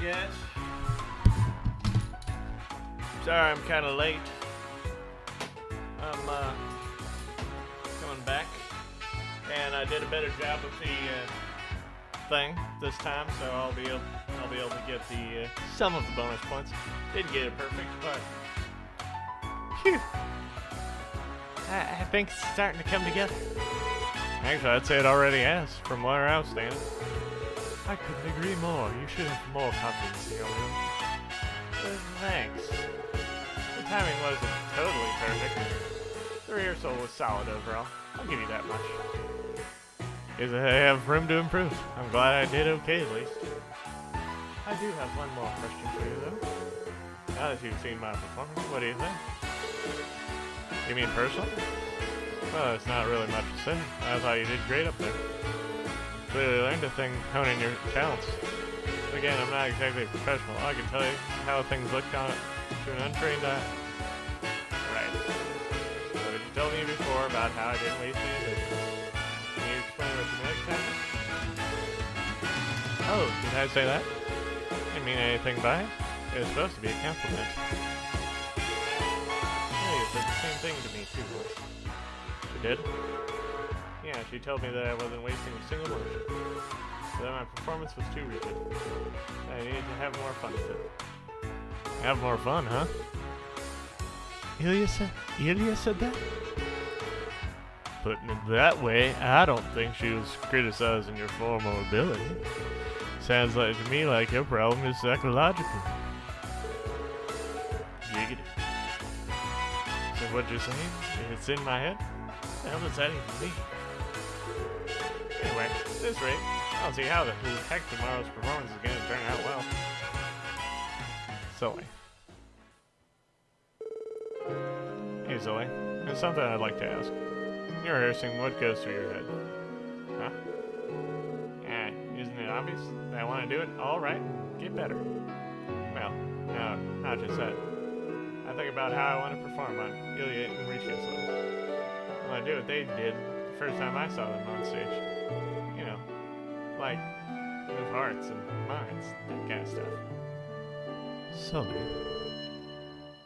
guys. Sorry I'm kind of late. I'm coming back, and I did a better job of the thing this time, so I'll be able to get the some of the bonus points. Didn't get it perfect, but phew. I think it's starting to come together. Actually, I'd say it already has, from where I was standing. I couldn't agree more. You should have more confidence in your room. Thanks. The timing wasn't totally perfect. The rehearsal was solid overall. I'll give you that much. Guess I have room to improve. I'm glad I did okay at least. I do have one more question for you though. Now that you've seen my performance, what do you think? You mean personal? Well, it's not really much to say. I thought you did great up there. Clearly learned a thing honing your talents. Again, I'm not exactly a professional. I can tell you how things look on it to an untrained eye. Right. What did you tell me before about how I didn't waste any auditions? Can you explain what you meant exactly? Oh, did I say that? Didn't mean anything by it. It was supposed to be a compliment. Yeah, you said the same thing to me too once. She did? Yeah, she told me that I wasn't wasting a single motion. That my performance was too rigid. I needed to have more fun with it. Have more fun, huh? Ilya said that? Putting it that way, I don't think she was criticizing your formal ability. Sounds like to me like your problem is psychological. Giggity. So what you're saying? It's in my head? What the hell does that even mean? Anyway, at this rate, I don't see how the heck tomorrow's performance is going to turn out well. Zoe. Hey Zoe, there's something I'd like to ask. When you're rehearsing, what goes through your head? Huh? Yeah, isn't it obvious that I want to do it all right and get better? Well, no, not just that. I think about how I want to perform on Ilya and Ricio's level. I want to do what they did the first time I saw them on stage. You know, like move hearts and minds, that kind of stuff. Sully.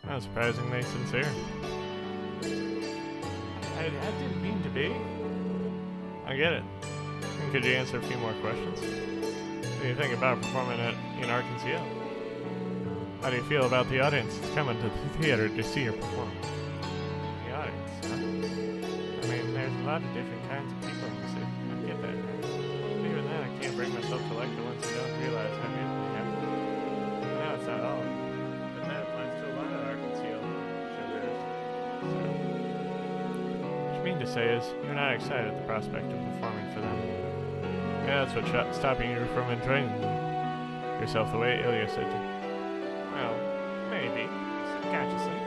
Not surprisingly sincere. I didn't mean to be. I get it. And could you answer a few more questions? What do you think about performing in Arkansas? How do you feel about the audience that's coming to the theater to see your performance? The audience, huh? I mean, there's a lot of different kinds of people in the city. I get that. But even then, I can't bring myself to like the ones who don't realize how good they have. No, it's not all. But that applies to a lot of Arkansas showgoers. So, what you mean to say is, you're not excited at the prospect of performing for them. Yeah, that's what's stopping you from enjoying yourself the way Ilya said to. Well, maybe, subconsciously.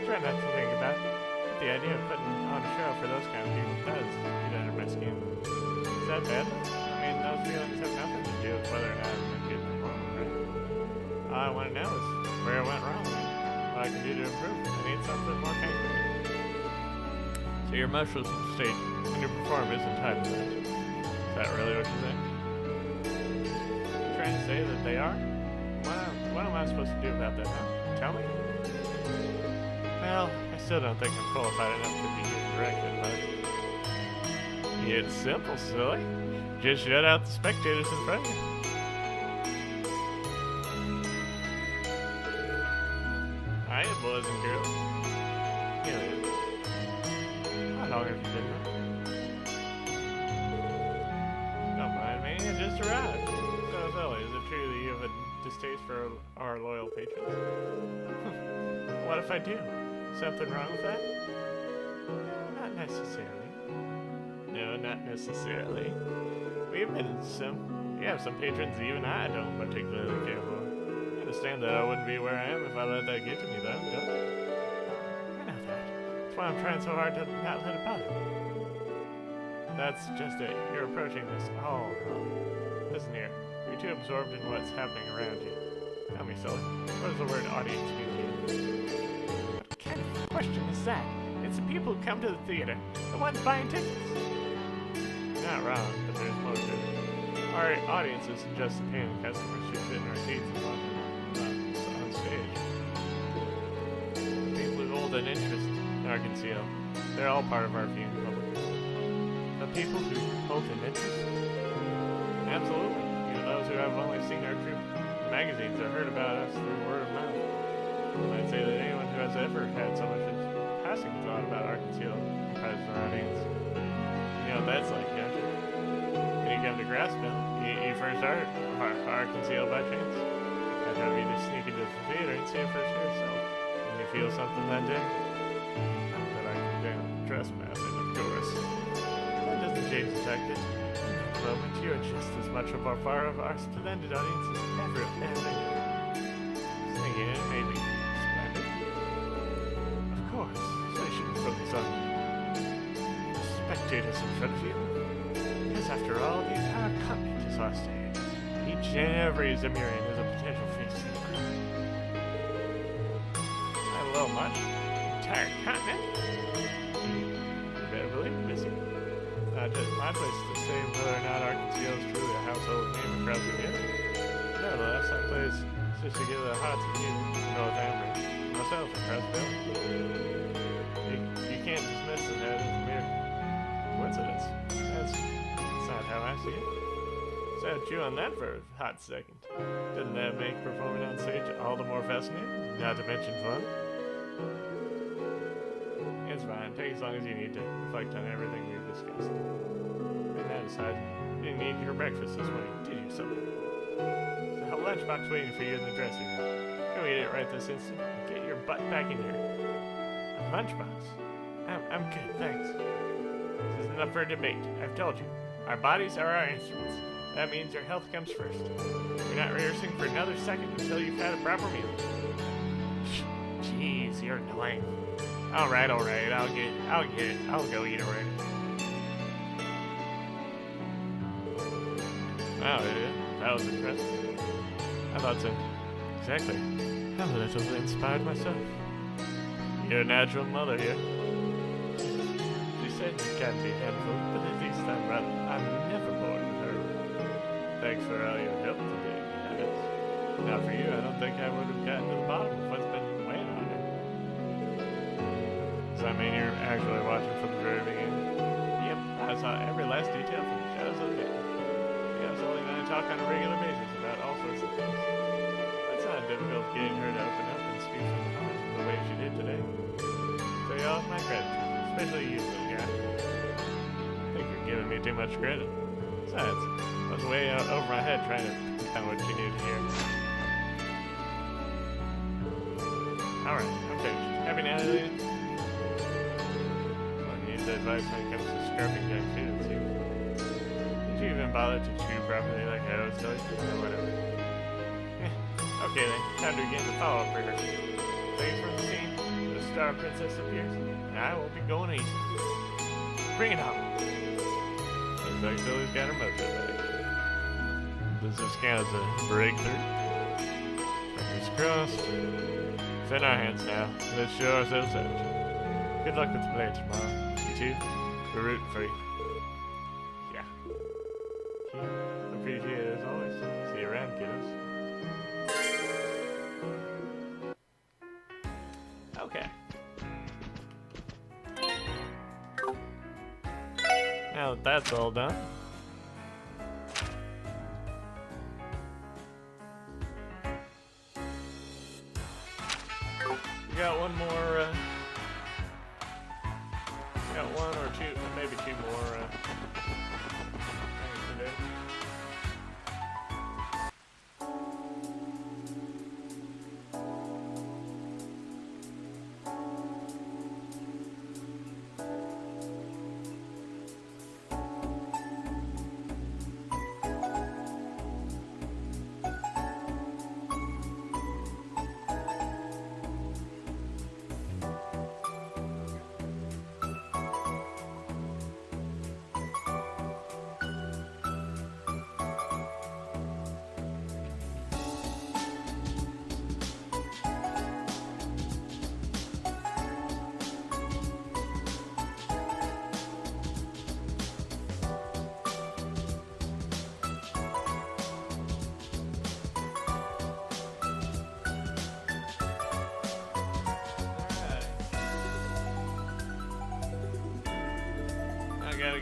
Try not to think about it. But the idea of putting on a show for those kind of people does get under my skin. Is that bad? I mean, those feelings have nothing to do with whether or not I'm a good performer, right? All I want to know is where I went wrong, what I can do to improve. I need something more concrete. So your emotional state when you perform isn't tied to that. Is that really what you're saying? You're trying to say that they are? What am I supposed to do about that, huh? Tell me? Well, I still don't think I'm qualified enough to be your director, but it's simple, silly. Just shut out the spectators in front of you. Hiya, boys and girls. How long have you been there? Don't mind me, I just arrived. So, Zoe, is it true that you have a distaste for our loyal patrons? What if I do? Something wrong with that? No, not necessarily. No, not necessarily. We have some patrons even I don't particularly care for. I understand that I wouldn't be where I am if I let that get to me, though, don't you? I know that. That's why I'm trying so hard to not let it bother me. That's just it. You're approaching this all wrong. Listen here. You're too absorbed in what's happening around you. Tell me, Sully, what does the word audience mean to you? What kind of question is that? It's the people who come to the theater, the ones buying tickets. You're not wrong, but there's more to it. our audience isn't just the paying customers who sit in our seats and watch on stage. The people who hold an interest in Arkansas, they're all part of our viewing public. The people who hold an interest? Absolutely. Even those who have only seen our troupe in magazines or heard about us through word of mouth. I'd say that anyone who has ever had so much as passing thought about Arkansas comprises our audience. You know what that's like, don't you? When you come to Grassville, you first heard Arkansas by chance. I thought you just sneak into the theater and see it for yourself. And you feel something that day? Not that I condemn trespassing, of course. That doesn't change the fact that at the moment you're just as much a part of our splendid audience as ever. Singing it may be splendid. Of course, so you shouldn't focus on spectators in front of you. Because after all, the entire continent is our stage. Each and every Zemurian is a potential face in the crowd. Not a little much. Entire continent? You better believe it, Missy. It's not just my place to say whether or not Arkansas is truly a household name across the community. Nevertheless, I place just to give the hearts of you, North Amber, myself across the village. You can't dismiss it as a mere coincidence. That's not how I see it. So chew on that for a hot second. Doesn't that make performing on stage all the more fascinating? Not to mention fun? It's fine. Take as long as you need to reflect on everything we've discussed. And that aside, you didn't eat your breakfast this morning, did you, son? There's a lunchbox waiting for you in the dressing room. Go eat it right this instant and get your butt back in here. A lunchbox? I'm good, thanks. This isn't up for a debate. I've told you. Our bodies are our instruments. That means your health comes first. We're not rehearsing for another second until you've had a proper meal. Jeez, you're annoying. Alright, I'll get it. I'll go eat already. Wow, that was impressive. I thought so. Exactly. I'm a little bit inspired myself. You're a natural mother here. She said you can be a handful, but at least I'm never bored with her. Thanks for all your help today, guys. Now for you, I don't think I would have gotten to the bottom of what's been weighing on her. Does that mean you're actually watching from the very beginning? Yep, I saw every last detail from the shadows of the day. Yeah, Sully and I talk on a regular basis about all sorts of things. It's not difficult getting her to open up and speak from the heart the way she did today. So you all have my gratitude, especially you, little guy. I think you're giving me too much credit. Besides, I was way out over my head trying to find what you need to hear. Alright, I'm finished. Happy night, aliens. Well, you need advice when it comes to scrubbing young food, it seems. Did you even bother to chew properly like I always tell you? Or whatever. Okay then, time to begin the follow-up rehearsal. Wait for the scene, the Star Princess appears, and I will be going easy. Bring it on! Looks like Sully's got her mojo back. Does this count as a breakthrough? Fingers crossed. It's in our hands now. Let's show ourselves out. Good luck with the play tomorrow. You too? We're rooting for you. Yeah. Appreciate it as always. See you around, kiddos. Okay. Now that that's all done, we got one more, got one or two, maybe two more, things to do. I gotta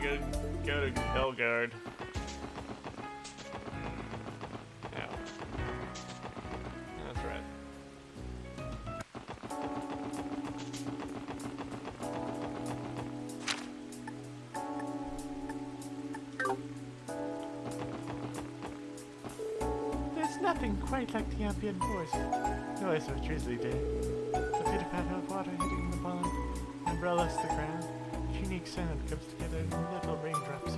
go to Belgard. Yeah. That's right. There's nothing quite like the ambient noise of a drizzly day. The pitter-patter of water hitting the pond, umbrellas the ground. Unique sound comes together in little raindrops.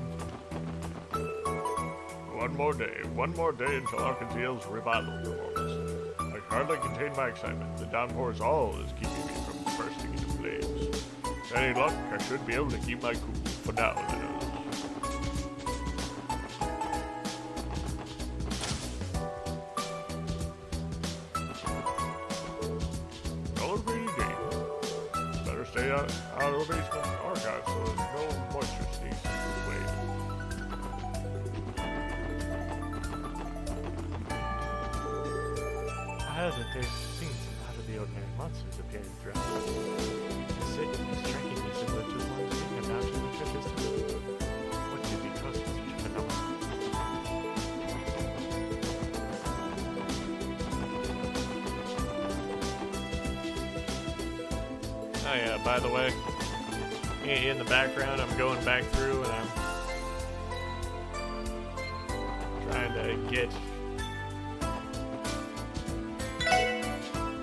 One more day until Arkansas's revival performance. I can hardly contain my excitement. The downpour is all that's keeping me from bursting into flames. With any luck, I should be able to keep my cool. For now, that is. Another rainy day. Better stay out of the basement archive so that no moisture sneaks into the way. I heard that they've seen some out of the ordinary monsters appearing throughout the city. Strikingly similar to the ones seen about in the churches. What could be causing such a phenomenon? Oh yeah, by the way, in the background I'm going back through and I'm trying to get...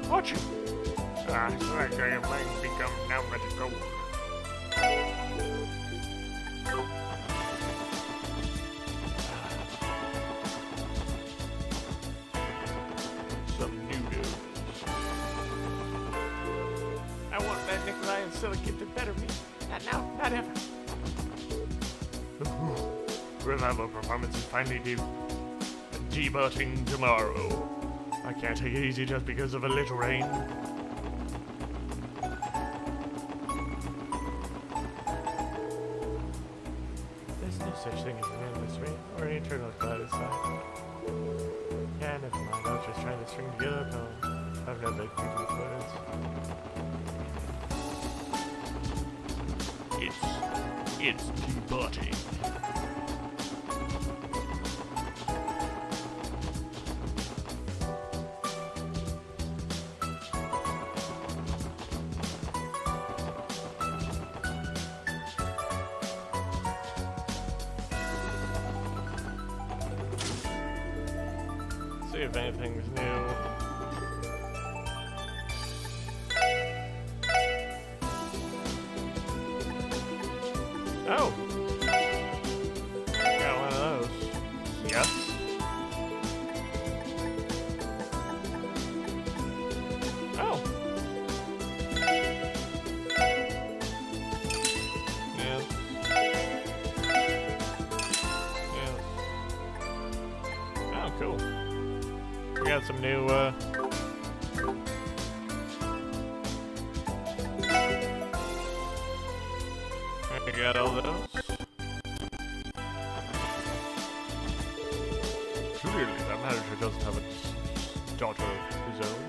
Watch it! It's like I might become numb at the goal. Some noodles. I want that Nikolai and Silicate to better me. Not now, not ever. Revival performance is finally due. Debuting tomorrow. I can't take it easy just because of a little rain. There's no such thing as an endless rain or an eternal cloud inside. Yeah, never mind. I was just trying to string together a poem. I've never been with words. It's debuting. See if anything's new. Oh! Got one of those. Yes. Oh! Yes. Yes. Oh, cool. We got some new, we got all those. Clearly, that manager doesn't have a daughter of his own.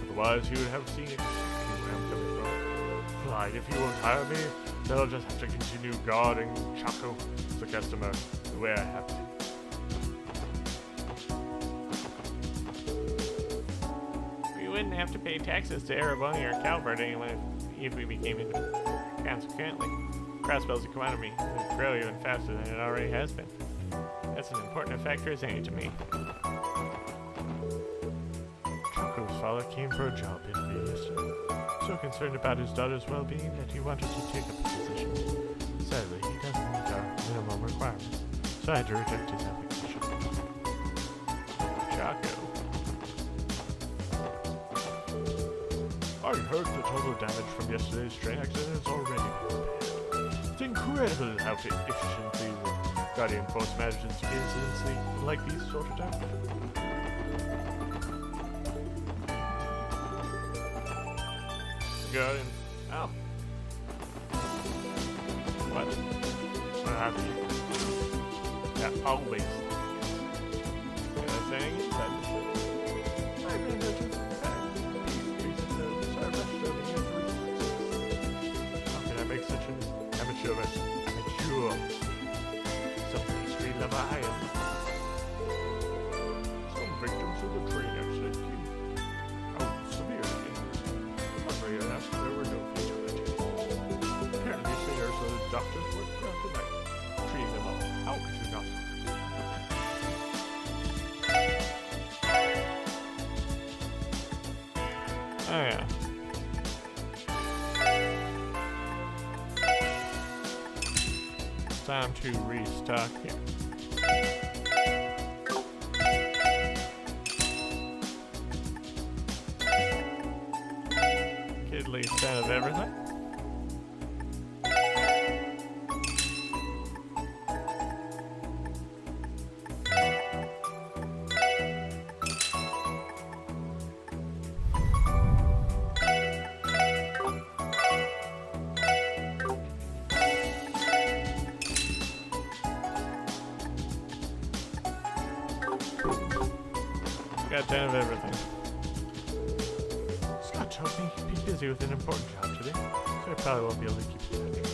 Otherwise, he would have seen it. Where I'm coming from. Like, if he won't hire me, then I'll just have to continue guarding Chaco as the customer the way I have to. We wouldn't have to pay taxes to Erebony or Calvert anyway if we became independent. Consequently, Crossbell's economy would grow even faster than it already has been. That's an important factor as any to me. Choco's father came for a job interview yesterday, so concerned about his daughter's well-being that he wanted to take up the position. Sadly, he doesn't meet our minimum requirements, so I had to reject his application. Choco. I heard the total damage from yesterday's train accident has already been repaired. It's incredible how efficiently the Guardian Force manages to get incidents like these sorted out. Guardian... Oh. What? What happened? Yeah, always. Can I say anything? I really know to how can I make such an amateur Oh yeah. Time to restock here. Get at least 10 of everything. Got 10 of everything. Scott told me he'd be busy with an important job today, so I probably won't be able to keep in touch.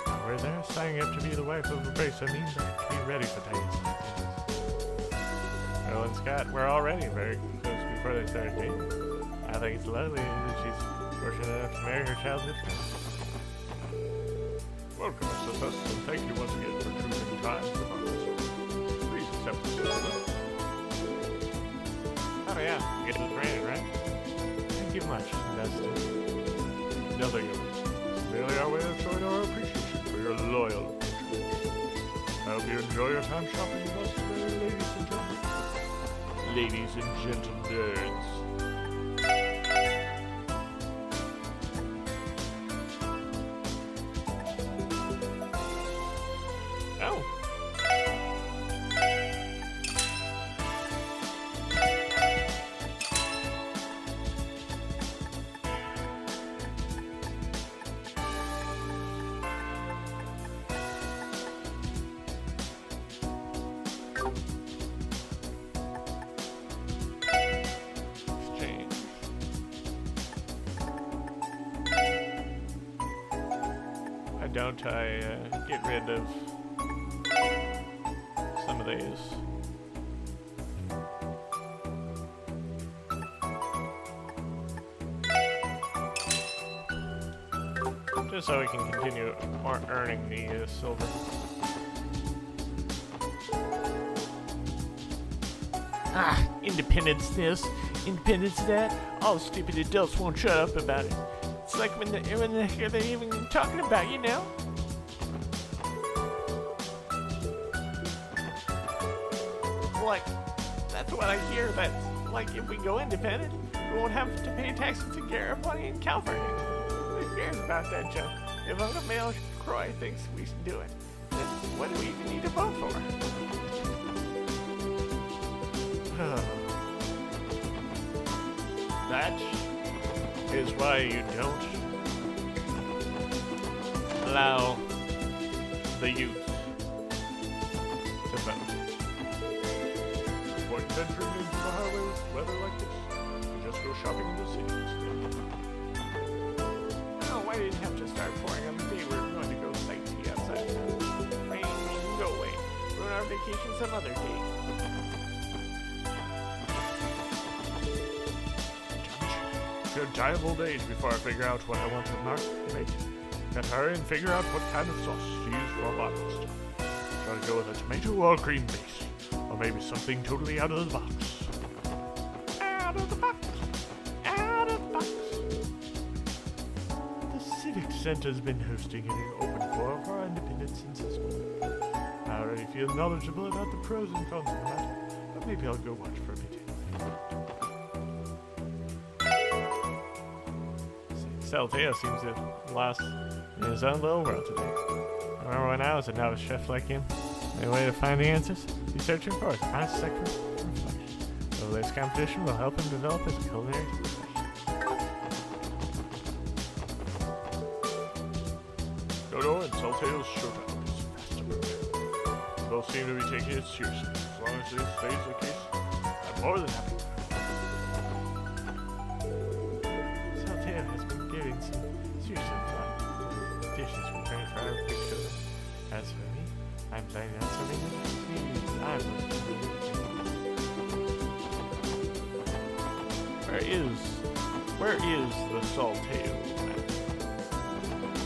Now we're there, signing up to be the wife of a bracer means I have to be ready for days like this. Earl and Scott were already very close before they started dating. I think it's lovely that she's fortunate enough to marry her childhood friend. Welcome, Mr. Suss, and thank you once again for choosing time to talk to us. Please accept this visit. Oh yeah, get it granted, right? Thank you much, Dustin. Nothing of it. It's merely our way of showing our appreciation for your loyal patronage. I hope you enjoy your time shopping with us today, ladies and gentlemen. Ladies and gentlemen. Oh. Don't I get rid of some of these? Just so we can continue earning the silver. Ah, independence this, independence that. All the stupid adults won't shut up about it. It's like when they're even talking about, you know? Like, that's what I hear, that, like, if we go independent, we won't have to pay taxes in California and California. Who cares about that junk? If Uncle Male Croy thinks we should do it, then what do we even need to vote for? That is why you don't allow the youth to vote. Avoid venturing into the highways with weather like this. You just go shopping in the city instead. Oh, why didn't you have to start pouring on the day we were going to go sightsee outside? Rain, go away. Ruin our vacation some other day. Could die of old age before I figure out what I want to make. Gotta hurry and figure out what kind of sauce to use for my pasta. Try to go with a tomato or cream base, or maybe something totally out of the box. Out of the box! Out of the box! The Civic Center's been hosting an open forum for our independence since this morning. I already feel knowledgeable about the pros and cons of the matter, but maybe I'll go watch for a bit. Salteo seems to have lost in his own little world today. Remember when I was a novice chef like him? The way to find the answers? He's searching for his honest secret reflection. The latest competition will help him develop his culinary profession. Dodo and Salteo's showdown is fast approaching. Both seem to be taking it seriously. As long as this stays the case, I'm more than happy. Some serious fun dishes prepared for our big show. As for me, I'm planning on something that I'm Where is the Salteo man?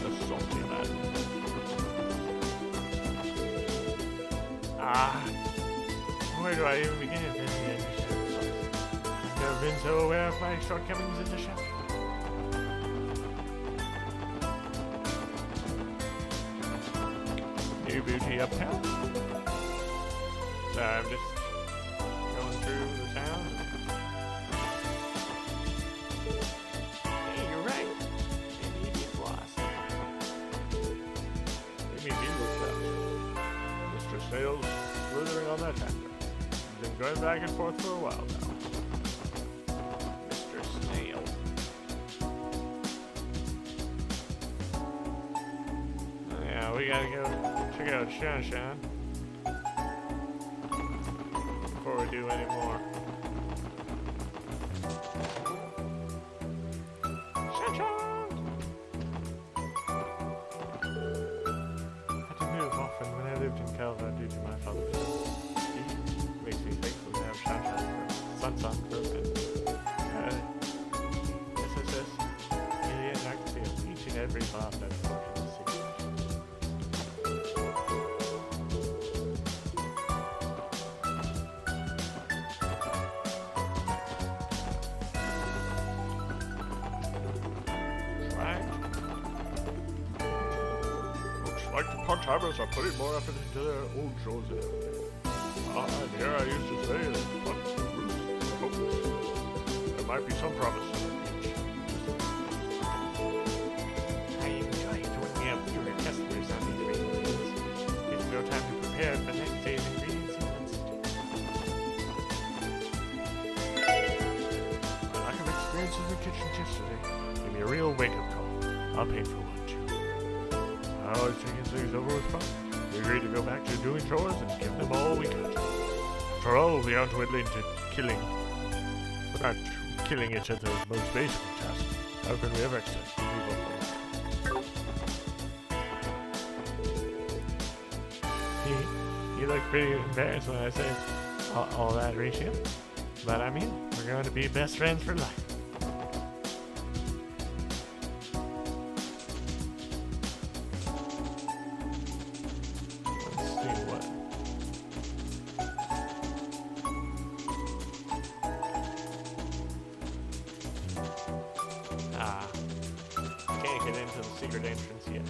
The salty man. Where do I even begin? I've never been so aware of my shortcomings as a chef. bougie uptown. So I'm just going through the town. Hey, you're right. Maybe he's lost. Maybe he looked up. Mr. Snail's slithering on that tractor. He's been going back and forth for a while now. Mr. Snail. Yeah, we gotta go check out Shan before we do any more. Shan! I had to move often when I lived in Calva due to my father's death. He makes me thankful to have Shan for Sun for a bit. SSS, Alien, I can feel each and every bomb that's broken in the situation. Looks like the punch hammers are putting more effort into their old shows than ever. And here I used to say that fun hopeless. There might be some promise in the beach. I enjoy it when we have fewer customers on these railways. Gives no time to prepare for next day's ingredients and my lack of experience in the kitchen yesterday gave me a real wake-up call. I'll pay for one too. I always thinking things over with fun. We agreed to go back to doing chores and give them all we got. After all, we aren't willing to killing. We're not killing each other most basic task. How can we ever accept people? You look pretty embarrassed when I say all that, Ratio. But I mean, we're going to be best friends for life. Can't get into the secret entrance yet.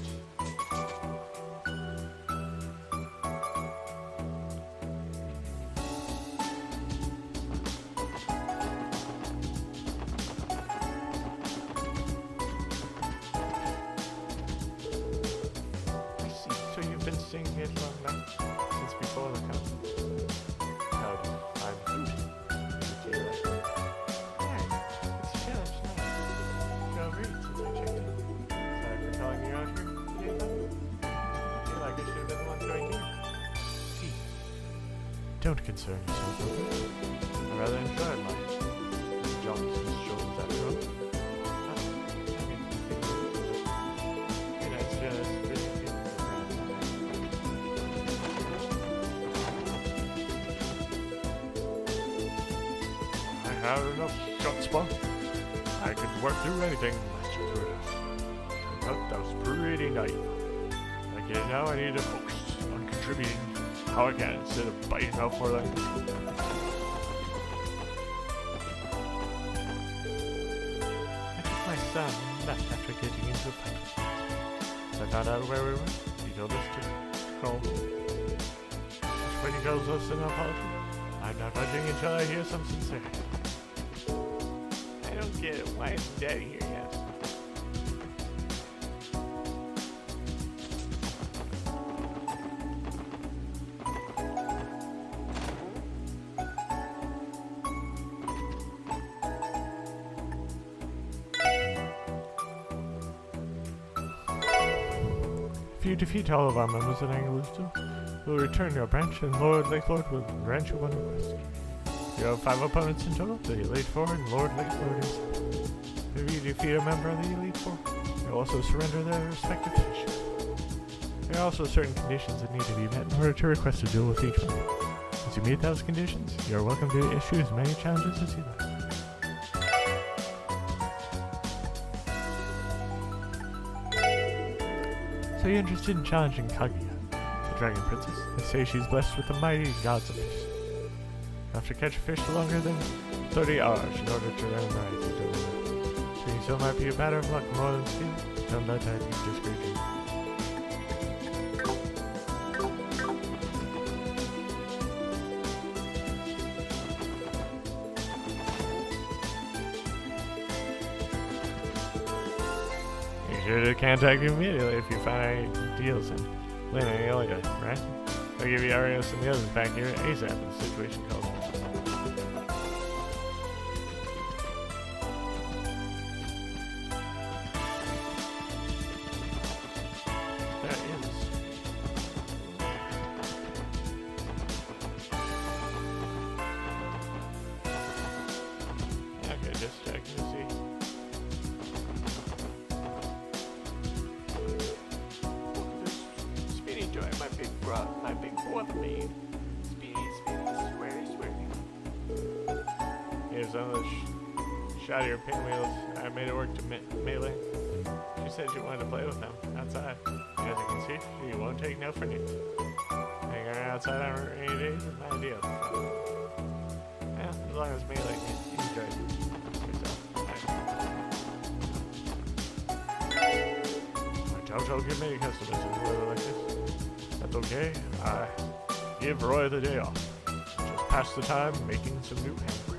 I see. So you've been singing it long now? Since before the conference? How do you find food? Did you like it? Yeah, it's a challenge now. Go read since I checked in. Sorry for calling you out here. I feel like I should have been the one doing here. Gee, don't concern yourself over it. I rather enjoy life. Johnson's shoulders after all. It's just really I have enough chutzpah. I could work through anything unless you threw it out. I thought that was pretty naive. Okay, now I need to focus on contributing how I can instead of biting out more like this. I took my son and left after getting into a fight with him. I found out where we were. He told us to call home. When he tells us an apology, I'm not budging until I hear some sincerity. I don't get it. Why isn't Daddy here yet? If you defeat all of our members at Angelusto, we'll return your branch and Lord Lakelord will grant you one request. You have 5 opponents in total, the Elite 4 and Lord Lakelord is. If you defeat a member of the Elite 4, you'll also surrender their respective positions. There are also certain conditions that need to be met in order to request a duel with each member. Once you meet those conditions, you are welcome to issue as many challenges as you like. So you're interested in challenging Kaguya, the Dragon Princess? They say she's blessed with the mighty gods of fish. You have to catch a fish longer than 30 hours in order to learn the right to do it. So you still might be a matter of luck more than skill. Don't let that discourage you. sure to contact you immediately if you find any deals in Lena and Ilya, right? I'll give you Arios and the others back here ASAP if the situation calls for it. Here's some of the shottier pinwheels. I made it work to melee. She said she wanted to play with them outside. As you can see, she won't take no for an answer. Hanging around outside on rainy days is my idea. Yeah, as long as melee enjoys yourself. I don't give many customers in weather like this. That's okay. I give Roy the day off. Just pass the time making some new handprints.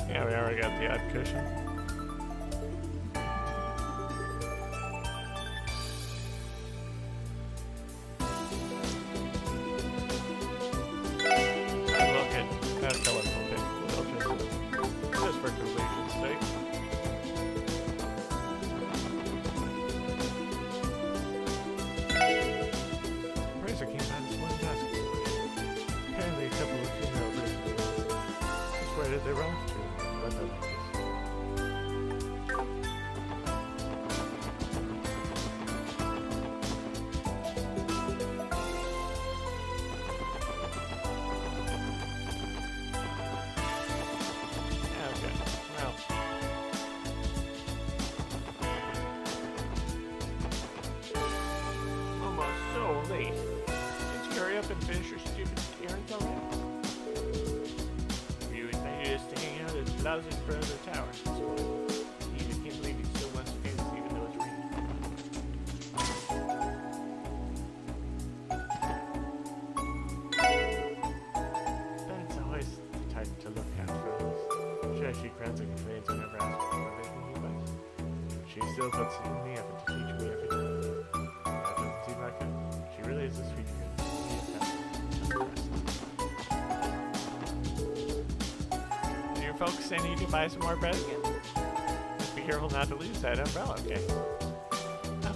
Yeah, we already got the odd cushion. I look at a colorful pin, just for completion's sake. Razor came out as one basket. Apparently a couple of female razors. Just where did they run to? Late. Let's hurry up and finish your stupid errands already. You invited us to hang out at the lounge in front of the tower. I can't believe he still wants to do this even though it's raining. Ben's always the type to look out for us. Sure, she grunts and complains whenever I ask her what they can but she still puts in the effort to teach me every time. That doesn't seem like it. She really is a sweet girl. And your folks send you to buy some more bread again? Just be careful not to lose that umbrella, okay?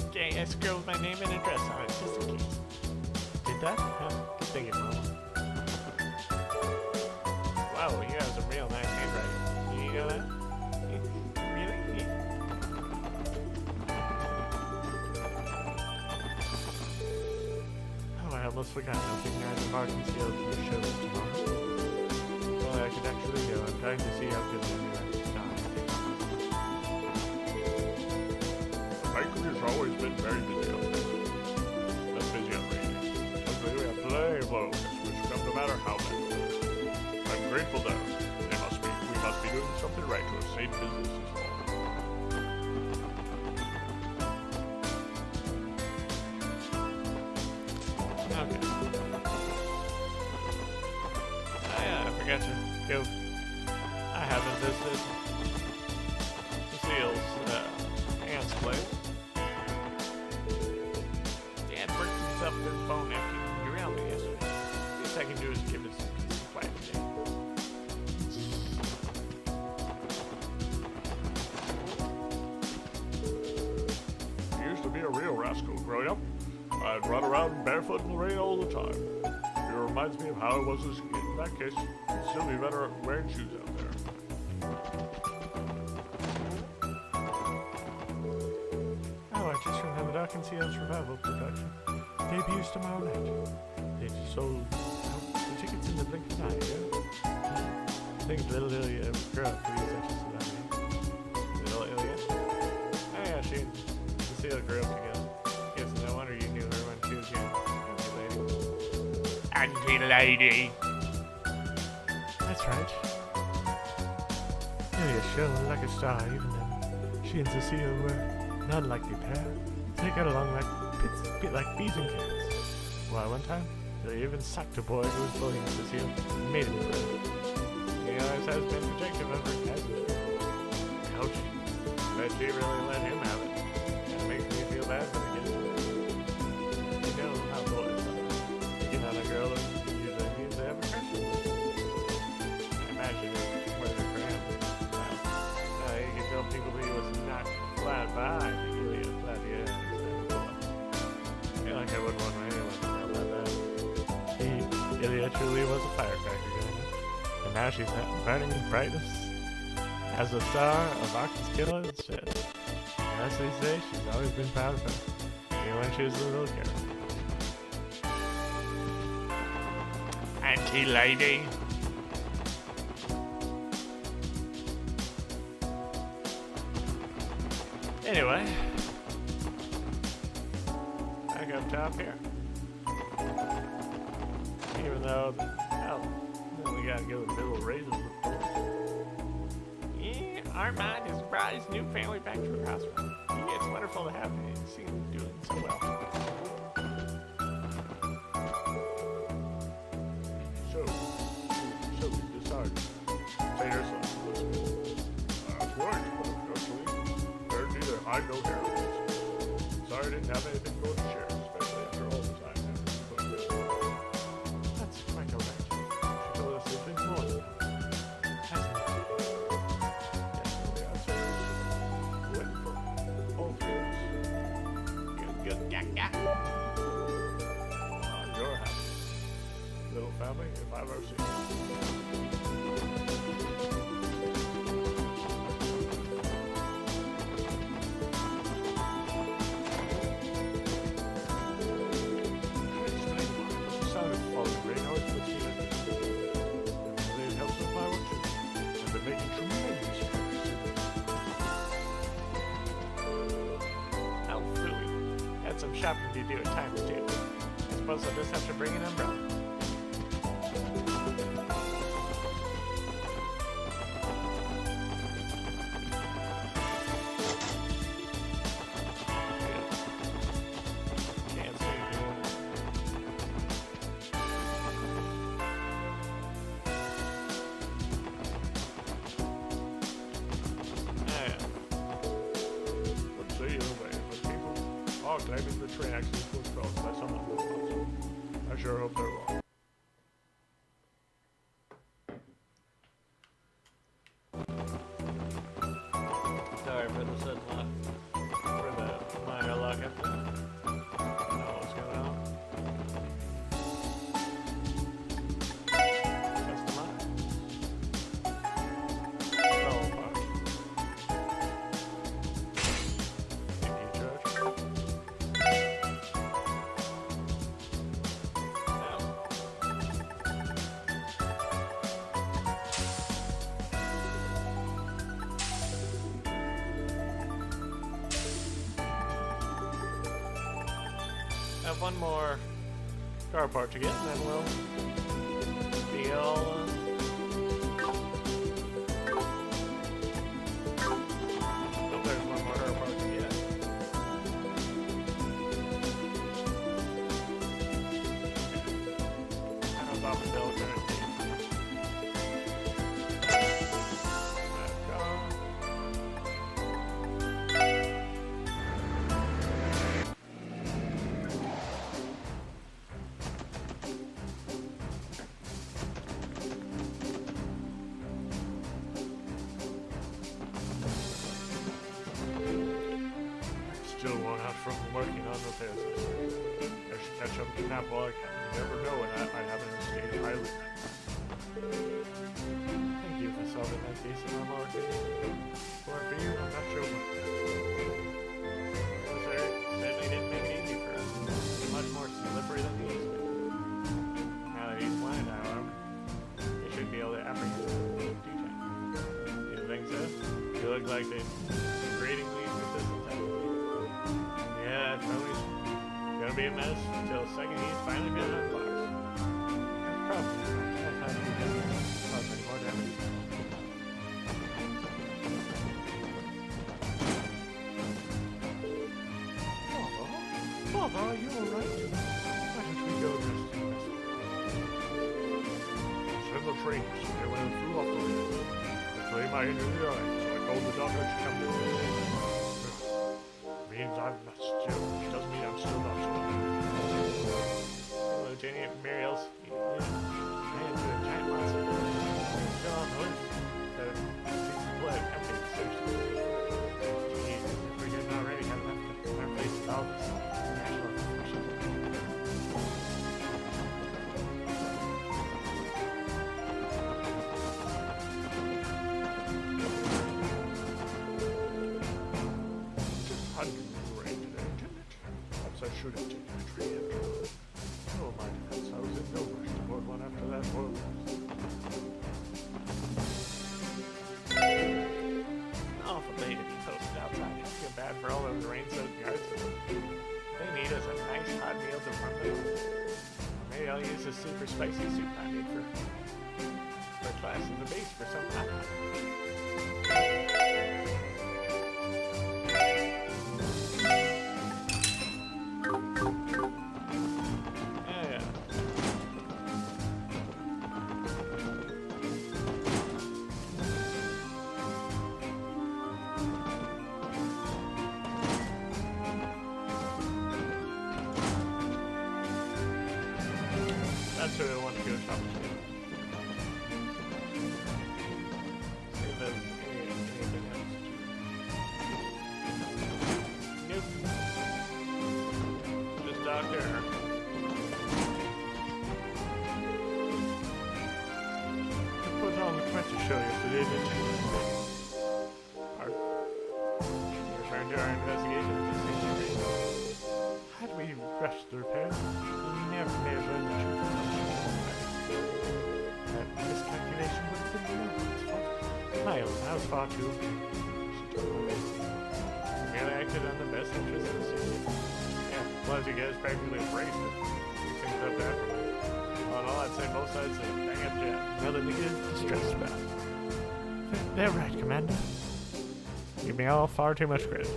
Okay, I scribbled my name and address on it, just in case. Did that? Huh? Good thinking, Mama. Wow, you have some real nice handwriting. Did you know that? Really? I almost forgot something. I have a marking seal for the show tomorrow. Well, I could actually go. I'm trying to see how good the new actors Michael has always been very busy on this. That's busy on radio. Luckily, we have plenty of loads, which come no matter how many. I'm grateful though. We must be doing something right to a safe business as well. Okay. Oh yeah, I forgot to go. I haven't visited Cecile's aunt's place. Dad burnt himself to the bone after you around me yesterday. The least I can do is give it some quiet today. He used to be a real rascal growing up. I'd run around barefoot in the rain all the time. It reminds me of how I was as a kid. In that case, you'd still be better at wearing shoes out there. Oh, I just remembered I can see our survival production. Debuts tomorrow night. They just sold the tickets in the blink of an eye, yeah? I think little Ilya grew up to be such a celebrity. Little Ilya? Oh yeah, she and Cecile grew up together. Guess no wonder you knew her when she was young. Auntie lady. That's right. Ilya shone like a star even then. She and Cecile were an unlikely pair. They got along like bees and cats. Why, one time, they even sacked a boy who was bullying Cecile and made him cry. He always has been protective of her, hasn't he? Ouch. Bet she really let him have it. It makes me feel bad for the kid. You know how boys are. Picking on a girl usually means they have a crush on her. I imagine it was a cram. You can tell people he was not flat by Ilya flat the air. I feel like I wouldn't want anyone to know about that. Ilya truly was a firecracker growing up. And now she's burning brightest as the star of Octa's Killer and shit. As they say, she's always been proud of her, even when she was a little girl. Anti-lady. Anyway, back up top here. Even though, hell, we gotta give a little raises. Yeah, Armand has brought his new family back to her house. It's wonderful to have you see him doing so well. So we decided. Say yourself. Of course, actually. There's neither hide no hair. Sorry I didn't have anything more to share, especially after all the time. That's quite alright. She told us there's been more. Hasn't it? Definitely, I'd say waiting for all three of us. Good, yeah. You're happy. Little family, if I've ever seen it. Some shopping to do at times too. I suppose I'll just have to bring an umbrella. Can't see anyone. Let's see you away, but people are claiming the train accident was caused by someone who was. I sure hope they're wrong. Sorry for the sudden lock. For the minor lock up there. I don't know what's going on. That's the mine. Oh, fuck. Thank you, George. Have one more car part to get, and then we'll be all. Oh, there's one more car part to get. I don't know if it's going to be. That car. Still worn out from working on repairs. I should catch up to nap while I can. You never know when that might happen in the state of Highland. Thank you for solving that case in our market. For you, I'm not sure what. Sir, certainly didn't make it easy for us. He's much more slippery than he used to. Now that he's blind, however, they should be able to apprehend him in due time. You think so? You look like they've gratingly persistent. Yeah, it's always gonna be a mess until the second he's finally been on bars. Probably not. That's how you can cause any more damage. Father, are you alright? Why don't we go rest in this? in the train yesterday when it flew off the rails. It flamed my engine in the eye, so I called the doctor to come with me. Means I'm not still. Doesn't mean I'm still not so bad. Hello, Jenny and Mary Else. Man, to a giant monster. Still on the loose. So, blood. Okay, seriously. Jeez, if we didn't already have enough to replace all this national information. I should have taken a train after all. Oh, my defense, I was in no rush to board one after that board. Awful day to be posted outside. I feel bad for all those rain-soaked guards. They need us a nice hot meal to warm them up. Maybe I'll use this super spicy soup I made for class as a base for some hot dog. That's where I want to go shopping. See if there's anything else. Nope. Just doctor. I put on the quest to show yesterday, didn't you? Return to our investigation of this injury. Had we rushed the repair, we never may have learned the truth. That miscalculation would have been no one's fault. My own, I was far too. Merely acted on the best interest of the city. Yeah, plus you guys practically afraid to things up afterwards. On all, I'd say both sides of a bang up jab. Nothing to get distressed about. They're right, Commander. You give me all far too much credit.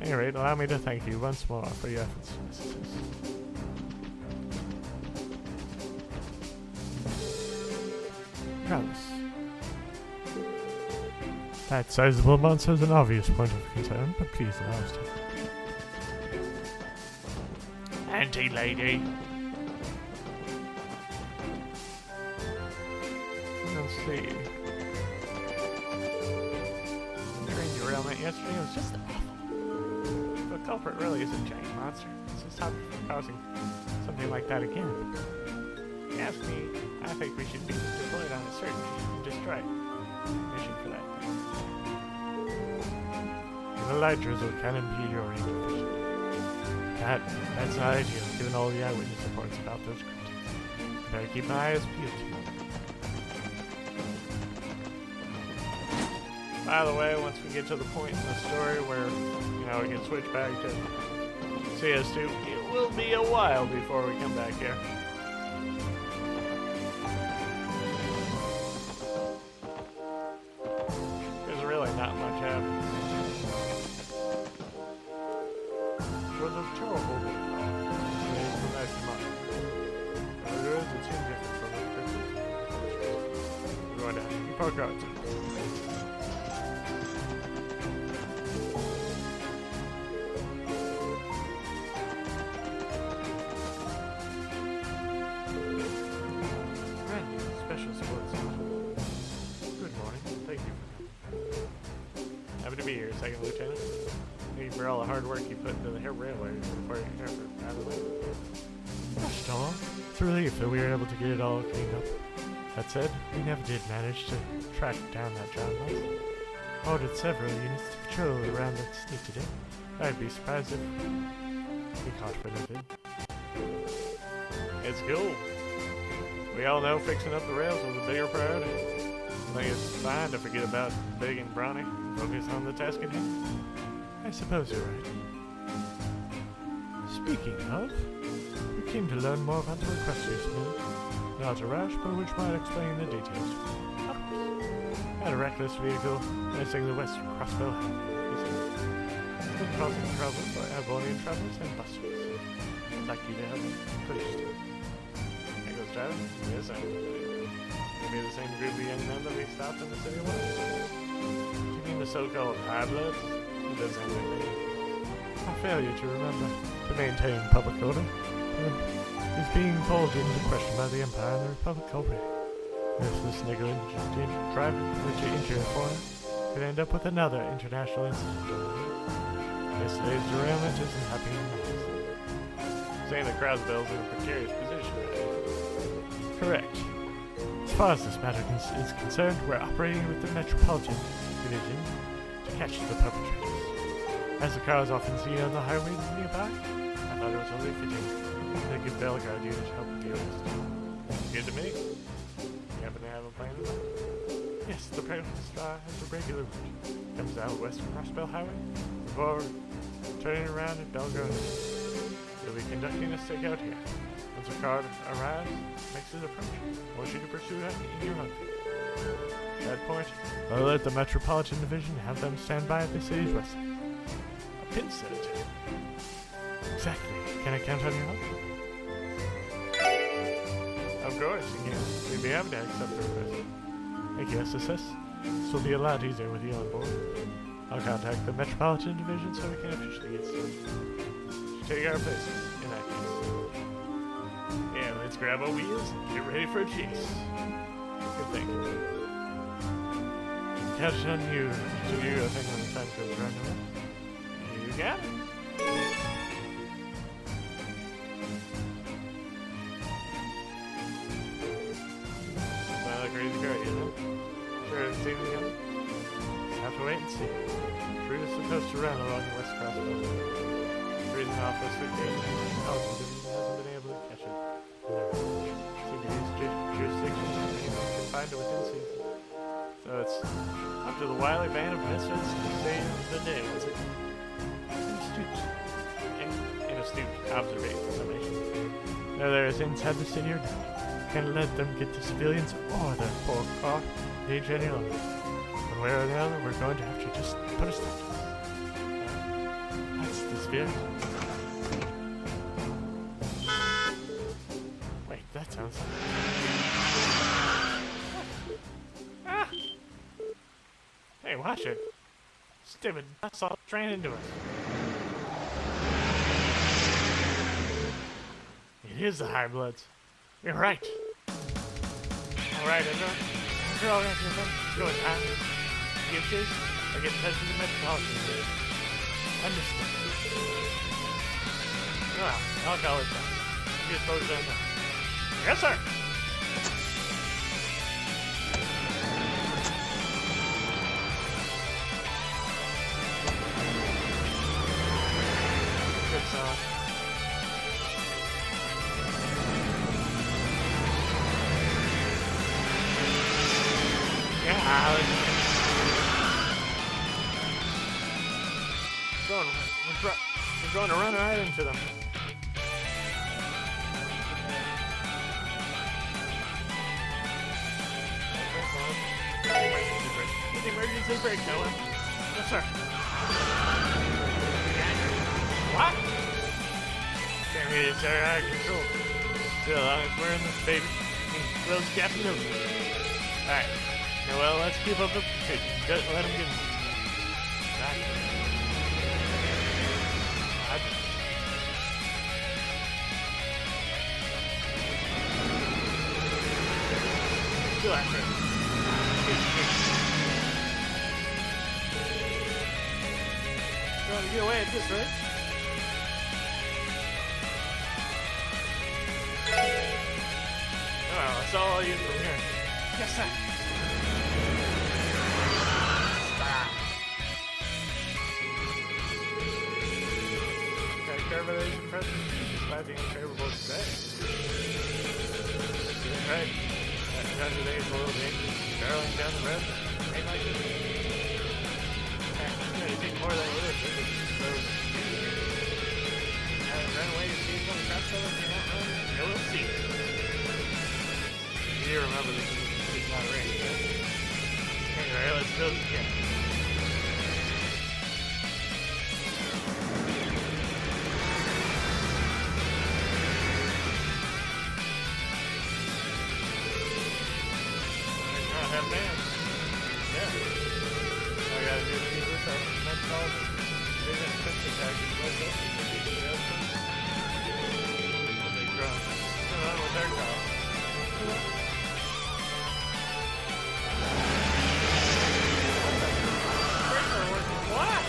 At any rate, allow me to thank you once more for your efforts in this success. Promise. That sizable monster is an obvious point of concern, but please allow us to. Anti-lady. Let's see. Train derailment yesterday was just awful. The culprit really is a giant monster. It's just stop from causing something like that again. If you ask me, I think we should be deployed on a certain and destroy mission for that. The light drizzle can impede your range of vision. That's not ideal, given all the eyewitness reports about those cryptids. Better keep my eyes peeled to them. By the way, once we get to the point in the story where, we can switch back to CS2, it will be a while before we come back here. There's really not much happening. It was a terrible day. Today was a nice month. Whatever it is, it seems different from the cryptids. We're going to keep our guards up. Special sports. Good morning. Thank you for coming. Happy to be here, Second Lieutenant. Thank you for all the hard work you put into the railway before you here for Storm. It's a relief that we were able to get it all cleaned up. That said, we never did manage to track down that giant monster. Ordered several units to patrol around the sneak today. I'd be surprised if we caught anything. It's cool. We all know fixing up the rails was a bigger priority. I think it's fine to forget about big and brawny and focus on the task at hand. I suppose you're right. Speaking of, we came to learn more about the request you submitted. Not a rush, but which might explain the details. Had a reckless vehicle missing the west crossbow hand. It's been causing trouble for Avonian travelers and buses. Lucky to have pushed. Driving? Yes, I Maybe the same group of young men that we stopped in the city with? Do you mean the so-called high-bloods? It does sound like me. Our failure to remember to maintain public order is being called into question by the Empire and the Republic already. If this negligent injury foreigner could end up with another international incident. Yesterday's derailment isn't happening now. Saying that Crosbell's in a precarious position. Correct. As far as this matter is concerned, we're operating with the Metropolitan Division to catch the perpetrators. As the cars often seen on the highways nearby, I thought it was only fitting to give Bellegarde unit help with the arrest. Good to me. You happen to have a plan? Yes, the Star has a regular route. Comes out west of Crossbell Highway, before turning around at Bellegarde. You'll be conducting a stakeout here. Once a car arrives, makes its approach. I want you to pursue it in your own. At that point, I'll let the Metropolitan Division have them stand by at the city's west side. A pin set. Exactly. Can I count on your help? Of course you can. We'd be happy to accept the request. Thank you, SSS. This will be a lot easier with you on board. I'll contact the Metropolitan Division so we can officially get started. Take our places, in that case. Yeah, let's grab our wheels and get ready for a chase. Good thing. Counting on you to do your thing when the time goes round and round. You got it. Not a crazy car, you know? Sure, it's even together. Have to wait and see. Fruit is supposed to run along the west cross road. The reason off West 58 hasn't been able to catch it. CBD's jurisdiction can find it within season. So it's up to the wily band of misfits to save the day, was it? An astute observation. Whether it's inside the city or not, can't let them get the civilians or their poor car age any longer. One way or the other, we're going to have to just put a stop to this. That's the spirit. Wait, that sounds like... Ah! Hey, watch it. Stupid nuts all ran into us. It is the High Bloods. You're right. Alright, everyone. You're all right, everyone. Go in time. Give chase, or get in touch with the Metropolitan Division. Understood. Well, I'll call it done. Just close it down. Yes, sir! Good song. Yeah, we're going to run right into them. Emergency brake, Noah. Yes, sir. What? Can't read it, sir. Out of control. Still, long as we're in this baby, close Captain Newton. Alright. Now, well, let's keep up the pursuit. Just let him get in. Right. Still after it. Trying to get away at this, right? Oh, it's all you from here. Yes, sir. Stop. Okay, carbonation pressure despite being unfavorable today. Doing right. That today is a little dangerous. Barreling down the road. Ain't like this. You need more than this. Run away and see if on the cross cover if you're not running. You will see. You remember this is not rain, right? Anyway, let's build it again. man. Yeah. All I gotta do is keep this up and then solve it. They're gonna fix the taxes like this. We'll be grown. What's on with their call? What?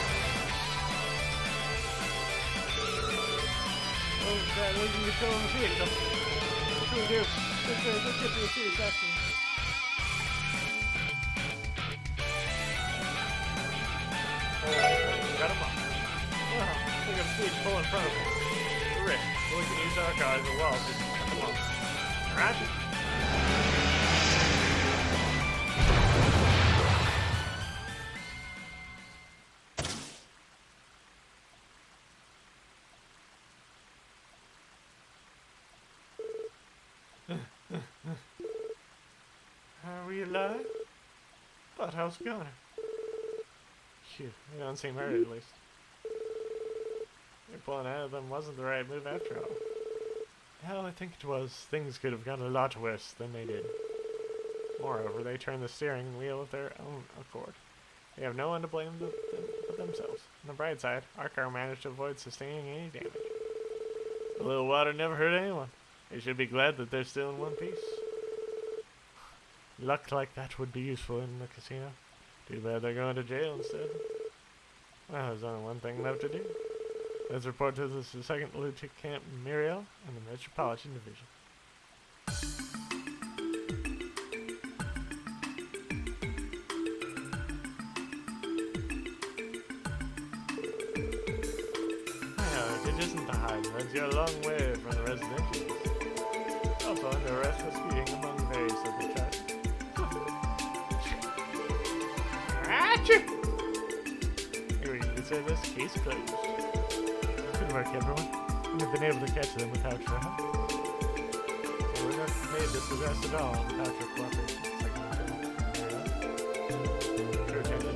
Oh, that losing control of the vehicle. What do we do? Let's get to a serious action. Got him up. Wow, look at the speed pull in front of him. Rick, we can use our car as a wall. Just come on. Alright? Are we alive? Thought I was gone. Phew, you don't seem hurt at least. You're pulling ahead of them wasn't the right move after all. Hell, I think it was. Things could have gone a lot worse than they did. Moreover, they turned the steering wheel of their own accord. They have no one to blame but themselves. On the bright side, our car managed to avoid sustaining any damage. A little water never hurt anyone. They should be glad that they're still in one piece. Luck like that would be useful in the casino. Too bad they're going to jail instead. Well, there's only one thing left to do. Let's report to the 2nd Lieutenant Muriel and the Metropolitan Division. Well, it isn't the Highlands. You're a long way from the residential. Also under arrest for speeding among various other charges. Here you can say this case closed. Good work, everyone. We've been able to catch them without your help. We would not have made this arrest at all without your cooperation. Sure, Captain,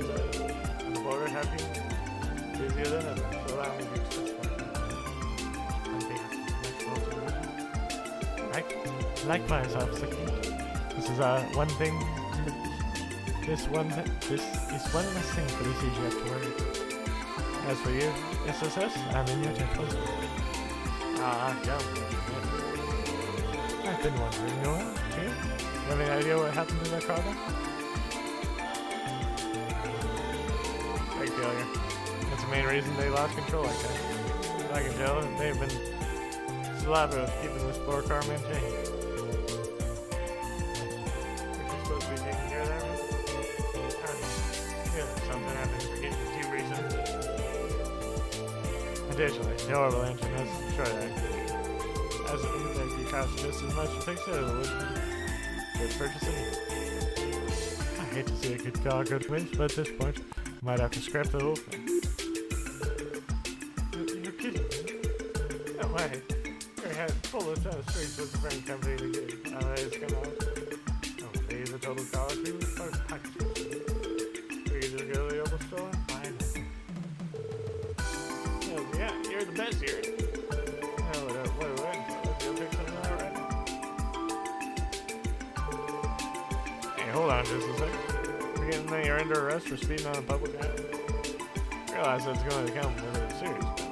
on the border have you busier than ever, so allow me to express my on behalf of the Metropolitan Division. Likewise, Officer Kate. This is one thing. This is one less thing for the CGF to worry about. As for you, SSS, I'm in your temple. Don't. I've been wondering, Noah, too? You have any idea what happened to that car then? Brake failure. That's the main reason they lost control like that. I can tell, they've been saliva with keeping this poor car maintained. Supposed to be taking care of that, right? Yeah, something happened for getting too recent. Additionally, the orbital engine has short activity. As it would be cost just as much to fix it as it would good purchasing. I hate to see a good car go to waste, but at this point, you might have to scrap the whole thing. You're kidding me? No way. Your head full of ton of streets was the brand company to get. It's come out. Oh, pay the total cost. We would start packaging. We could just go to the Opal store and buy it. Yeah, you're the best here. Oh, what are we waiting for? Let's go pick something out right now. Hey, hold on just a second. Forgetting that you're under arrest for speeding on a public highway. Realize that's going to come with a serious penalty.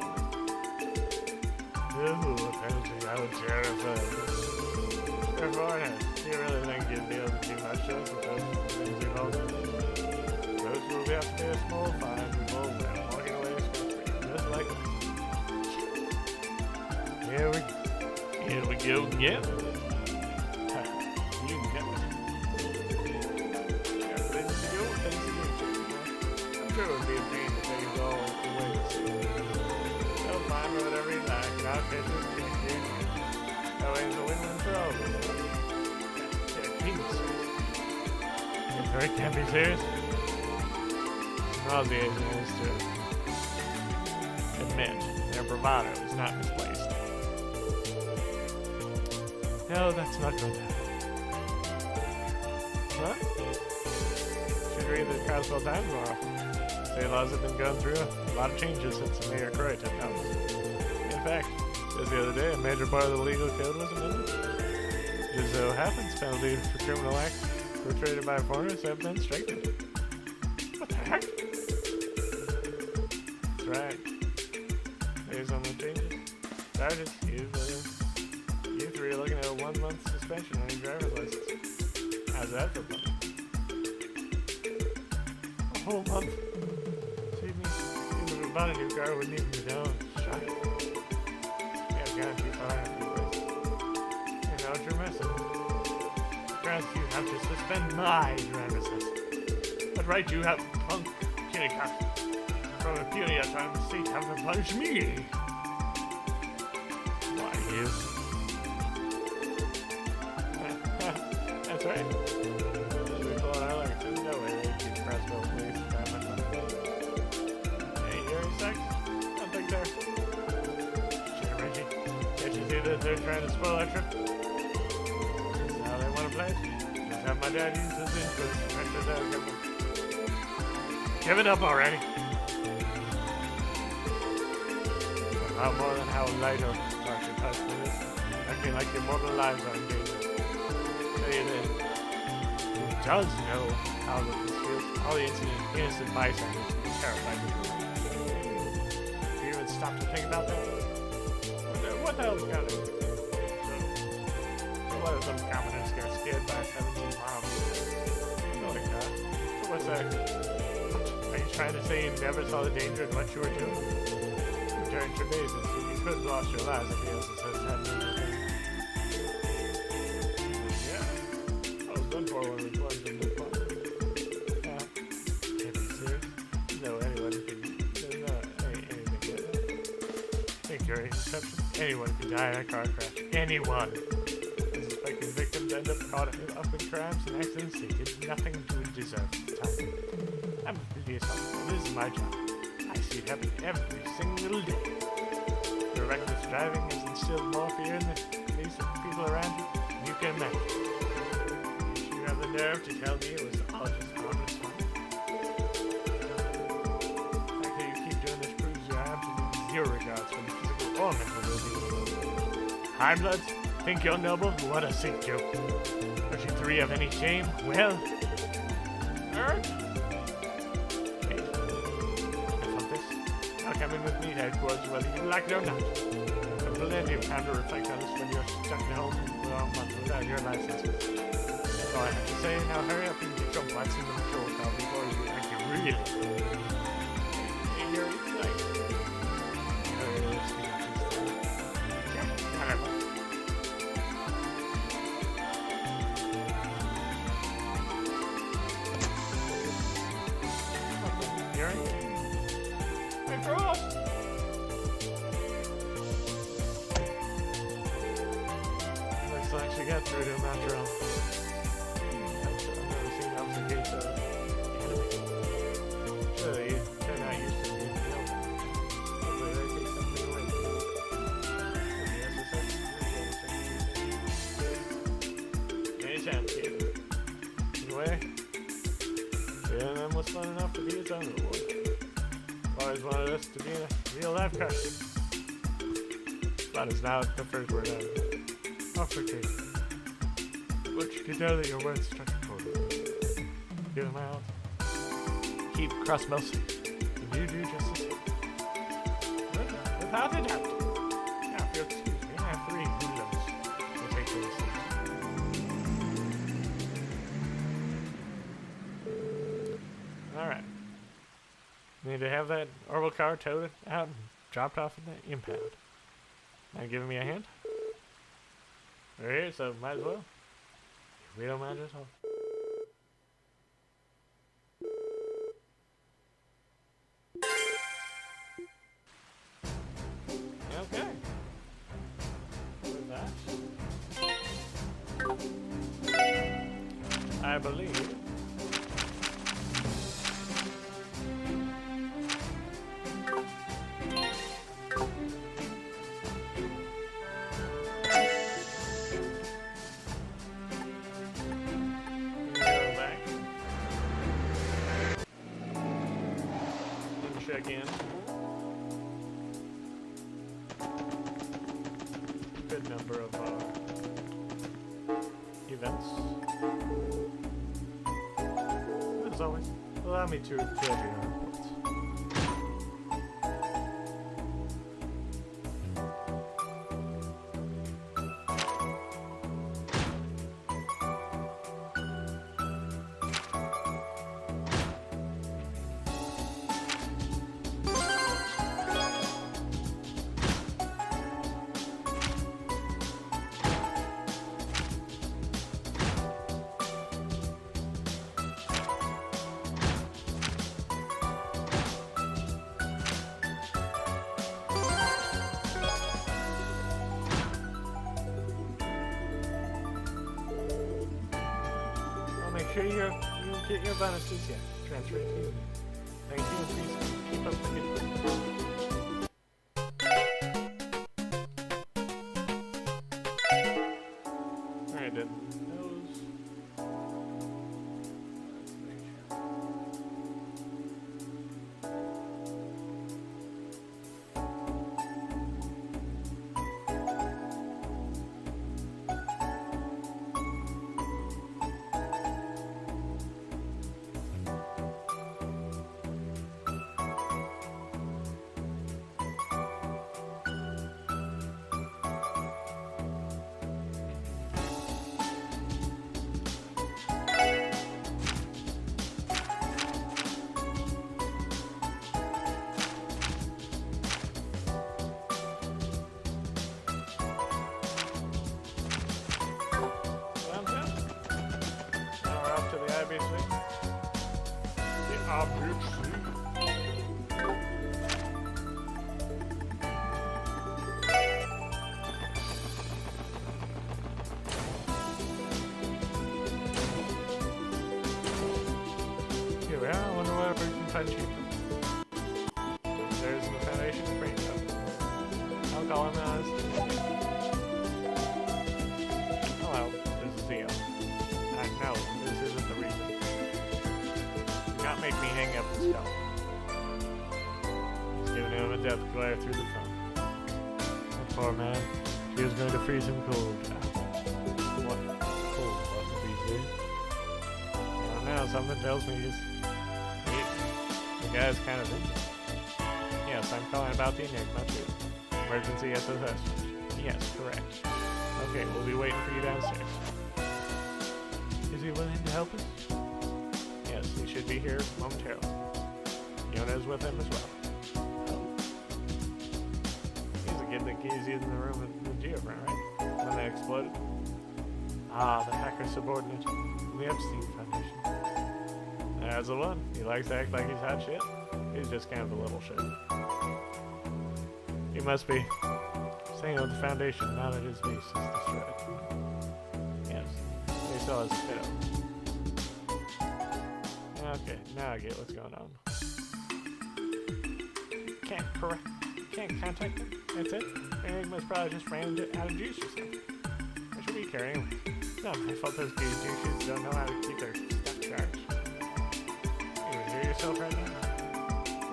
Ooh, a penalty. I would terrify. Sheriff Barnett, do you really think you'd be able to do much to us with those things involved? Those will be have to pay a small fine before we're walking away just like that. Here we go again. You can get it. Yeah, things to do, things to do. I'm sure it would be a pain to take it all away. They'll find me whatever you like, and I'll catch you and take you. That way it's a win-win for all of us. Yeah, keep it serious. If Rick can't be serious, nauseating is to admit their bravado is not misplaced. No, that's not going to happen. What? Should read the Caswell Times more often. State laws have been going through a lot of changes since Mayor Croy took office. In fact, just the other day, a major part of the legal code was amended. It so happens penalties for criminal acts portrayed by foreigners have been strengthened. What the heck? That's right. Based on the changes, charges, you three are looking at a 1-month suspension on your driver's license. How's that for fun? A whole month? See me? Even if we bought a new car, it wouldn't even be down. Shocking. Yeah, I've gone too far after this. You know what you're missing. First, you have to suspend my driver's license. What right do you have, punk kitty-cat? From impunity, time the state have to punish me. Why, you? That's right. Just recall our license. No way, they keep Presville police. Hey, you hearing sex? I don't think they're. Shit, Reggie. Can't you see that they're trying to spoil our trip? That's how they want to play it. Just have my dad use this influence to pressure their government. Give it up already. Not more than how light or harsh your punishment is. Acting like your mortal lives are in danger. Tell you this. Who does know how this feels? All the innocent bystanders are terrified of you. Do you even stop to think about that? What the hell is going on? So what if some commoners get scared by 17 bombs? No, like that. So what's that? Are you trying to say you never saw the danger in what you were doing? During your basis, you could have lost your lives if he also says that. Yeah, I was done for when we plunged into the pond. Can't be serious. No, anyone can. There's not anything like that. Think you're a exception. Anyone could die in a car crash. Anyone. Suspected victims end up caught up in crimes and accidents they did nothing to deserve time. I'm a police officer. This is my job. I see it happen every single day. Your reckless driving has instilled more fear in the people around you than you can imagine. You have the nerve to tell me it was all just harmless fun. The fact that you keep doing this proves you have absolutely zero regards for the physical or mental well-being. Highbloods, think you're noble? What a sick joke. Don't you three have any shame? Well, coming with me to headquarters whether you like it or not. There's plenty of time to reflect on this when you're stuck at home for a month without your license. That's all I have to say. Now hurry up and get your butts in the patrol car before you like it really. You're like... Yeah, whatever. You're right. Cross. Looks like she got through to him after all. I've never seen that was the case of anime. Surely they're not used to being killed. Hopefully they take something away. Anytime, kid. Anyway, yeah, that was fun enough to be its own reward. Always wanted us to be in a real life car. But it's now the first word out. Off for case. But you can know that your words struck a chord. Give them out. Keep cross mostly. And you do just the same. Without a doubt. Now, if you'll excuse me, I have 3 hoodlums to take to the station. Alright. Need to have that orbital car towed out and dropped off at the impound. Now giving me a hand? We're here, so might as well. We don't mind at all. Okay. With that, I believe. Again. Good number of events. always, allow me to observe your reports. Make sure you get your bonuses yet. Transfer it to you. Thank you, and please keep up the good work. Alright, then. Those. Here we are. I wonder what we can find cheaper. There's the Foundation Spring Cup. I'll call him as. Hello, this is Theo. I know this isn't the reason. Do not make me hang up this call. He's giving him a death glare through the phone. That poor man. He was going to freeze him cold. What cold was these days? I don't know, something tells me the guy's kind of interesting. Yes, I'm calling about the Enigma too. Emergency SOS. Yes, correct. Okay, we'll be waiting for you downstairs. Is he willing to help us? Yes, he should be here momentarily. Yona is with him as well. Oh. He's the kid that keys you in the room with the geofront, right? When they exploded? Ah, the hacker subordinate from the Epstein Foundation. That's the one. He likes to act like he's hot shit. He's just kind of a little shit. He must be staying with the Foundation now that his base is destroyed. Yes, they still has a fit out. Okay, now I get what's going on. Can't contact them. That's it? Enigma's probably just ran out of juice or something. I should be carrying. No, my fault those juices don't know how to keep their stuff charged. You hear yourself right now?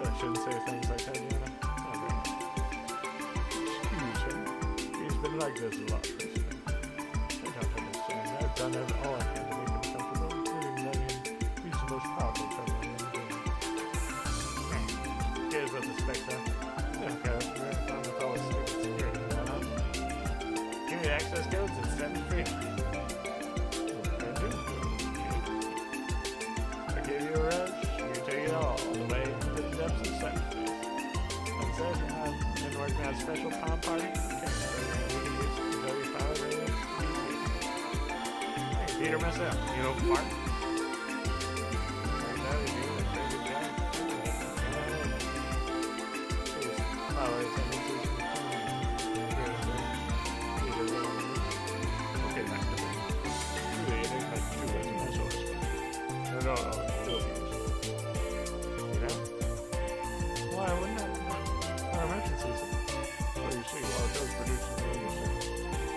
I shouldn't say things like that, you know? Excuse him. He's been like this a lot recently. I don't understand. I've done all I can to make him comfortable, including letting him use the most powerful terminal in the game. Here's what the specs are. Okay, we're on with all the stupid security, give me the access codes and set me free. I gave you a rush, you take it all the way to the depths of cyberspace. That said, I've been working on a special palm party. Hey, Peter myself, you know, Mark.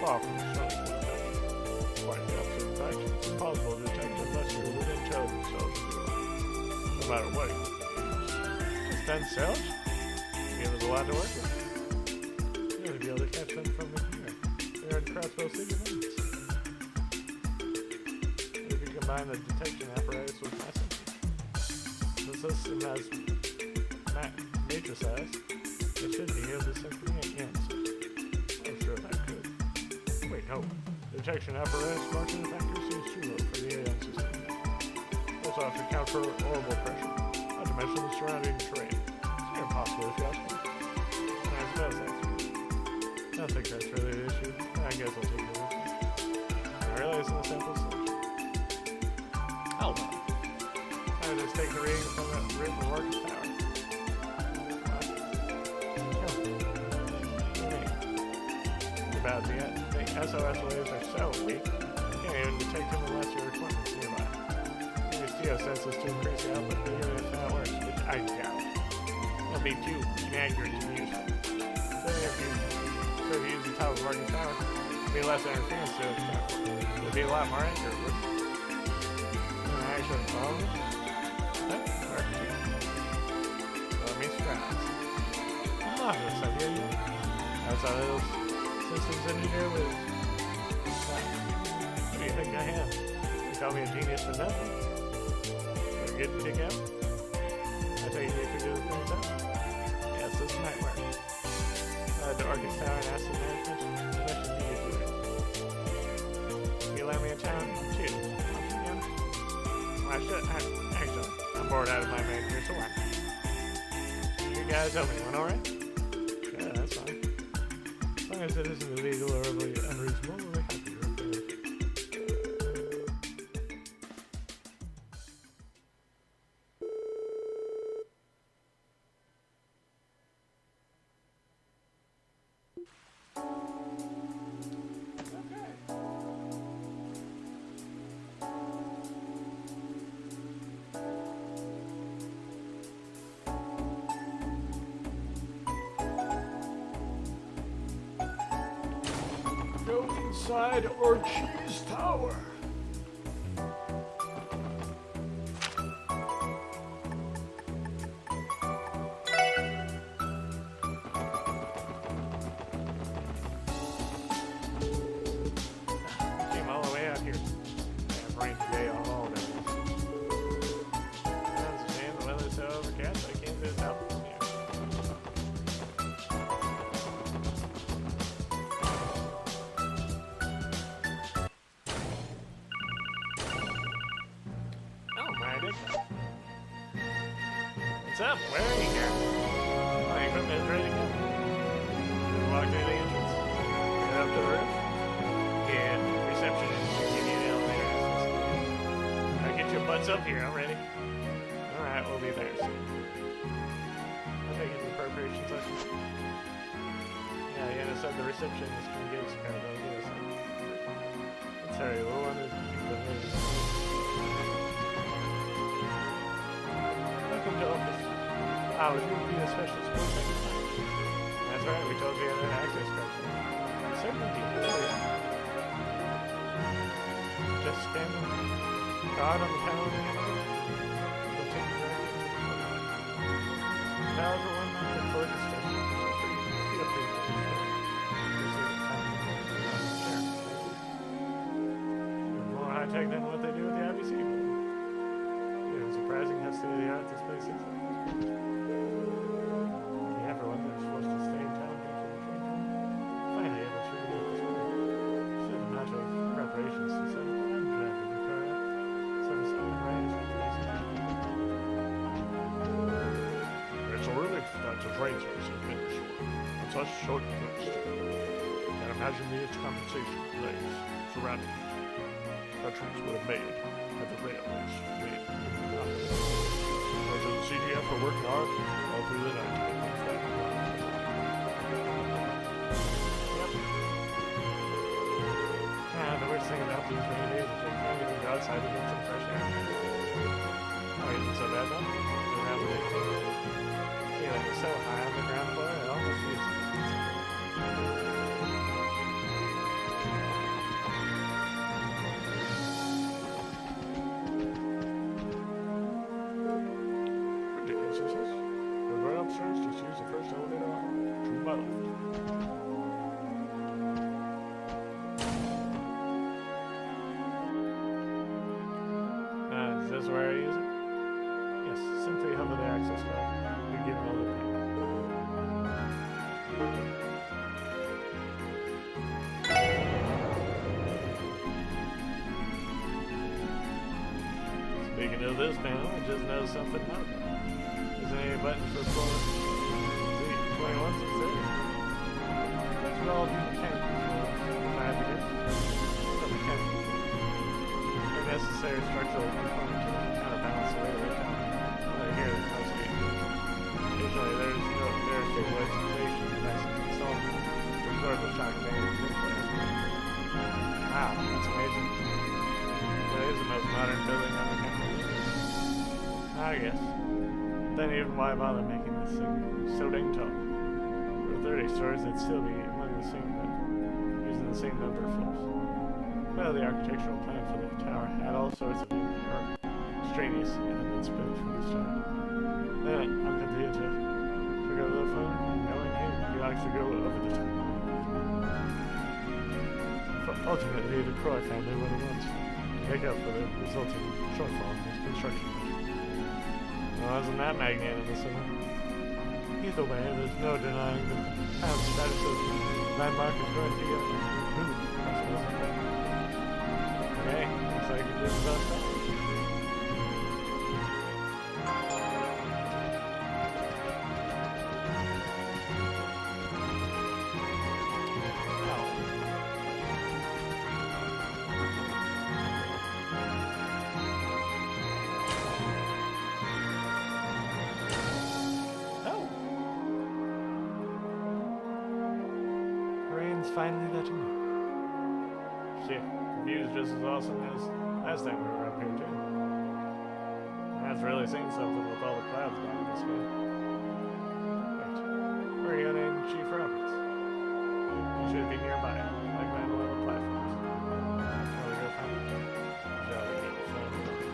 Far from showing quite the opposite. In fact, it's impossible to detect unless you're within intelligence cells. No matter what you use. Just 10 cells? You give us a lot to work with. You're going to be able to catch them from here. They're in Crossbow City limits. If you combine the detection apparatus with my sensors, system has matricized, it should be able to simply answer. I'm sure that could. Wait, no. Detection apparatus marking of accuracy is too low for the AI system. Also have to account for orbital pressure, not to mention the surrounding terrain. It's impossible if you ask me. I suppose that's true. I don't think that's really the issue. I guess I'll take it with me. I realize in the sample selection. Oh well. I just take the reading from that roof of Marcus Tower. About the SOS waves are so weak, you can't even detect them unless your equipment's nearby. Use geosensors to increase the output, but even if that works, which I doubt, it'll be too inaccurate to use. So if you use the top of Marcus Tower, it'll be less interference to account for. It'll be a lot more accurate, wouldn't it? And actually follow it? That's perfect. Let me surprise. I'm not this idea yet. That's how those systems engineer with. What do you think I am? You call me a genius for nothing? You're good to dig out? I tell you could do the things out? Yes, this might work. The Arcus Tower and Asset Management, that should be easy. You let me in town? Too. Well, actually, I'm bored out of my man here, so why? You guys help me, one alright? Yeah, that's fine. As long as it isn't illegal or overly unreasonable, we'll be happy to repair it. Go inside Orchis Tower. Came all the way out here. I've rained today all day. Man, the weather's so overcast I can't do this out from here. What's up? Where are you here? My equipment is ready to go. Walk through the entrance. Get up to the roof. Yeah, receptionist should give you an elevator access. Alright, get your butts up here. I'm ready. Alright, we'll be there soon. I'll take you to the preparation session. Yeah, you know, so the receptionist can give us a card. I'll give us some. Let's hurry. We'll want to keep the news. Welcome to office. Would you be a special school secretary? That's right, we told you you had an access card. Certainly. Just scan the card on the panel. We'll take it out. Powers are one line for discussion. Feel free to Sure. More high tech than what they do with the IBC. It's surprising how state-of-the-art this place is. Everyone is supposed to stay in town here for the training. Finally, able to read this way. Should a matter of preparations to set up and drive the car up. Service on the right is It's a relief that the train service has been short. On such short notice. Can't imagine the compensation delays surrounding countries would have made had the railways made. Go to the CGF for working hard all through the night. the worst thing about these rainy days is they can't even go outside to get some fresh air. Oh, isn't so bad though? Around the day. See, like it's so high on the ground floor, it almost feels Ridiculous, is this? Go right upstairs, just use the first elevator on. To my left. Is this where I use it? Yes, simply hover the access card and give all the ping. Speaking of this panel, I just noticed something out there. Isn't any buttons for floor 21 to 30? These are all mechanical floors. Fabulous. So mechanical. A necessary structural component to counterbalance the way they come. Right here, mostly. Occasionally, there are stabilization devices installed to absorb the shock damage. Wow, that's amazing. That is the most modern building on the campus. I guess. Then even why bother making this thing so dang tall? For 30 stories, it'd still be among the same, using the same number of floors. Well, the architectural plan for the tower had all sorts of extraneous elements built from the start. Then, Uncle Theatre took over the phone, and knowing him, he likes to go over the top. Ultimately, the Croy family were the ones to make up for the resulting shortfall in this construction budget. Well, isn't that magnanimous of him? Either way, there's no denying that the town status of the landmark is going to be a boom, I suppose. Hey, looks like it is about time. Finally letting me. Shit, the view's just as awesome as last time we were up here, too. That's really saying something with all the clouds down in the sky. Wait, where are you in Chief Roberts? You should be nearby, like my little platforms. Shall we go find it? Shall we go find it?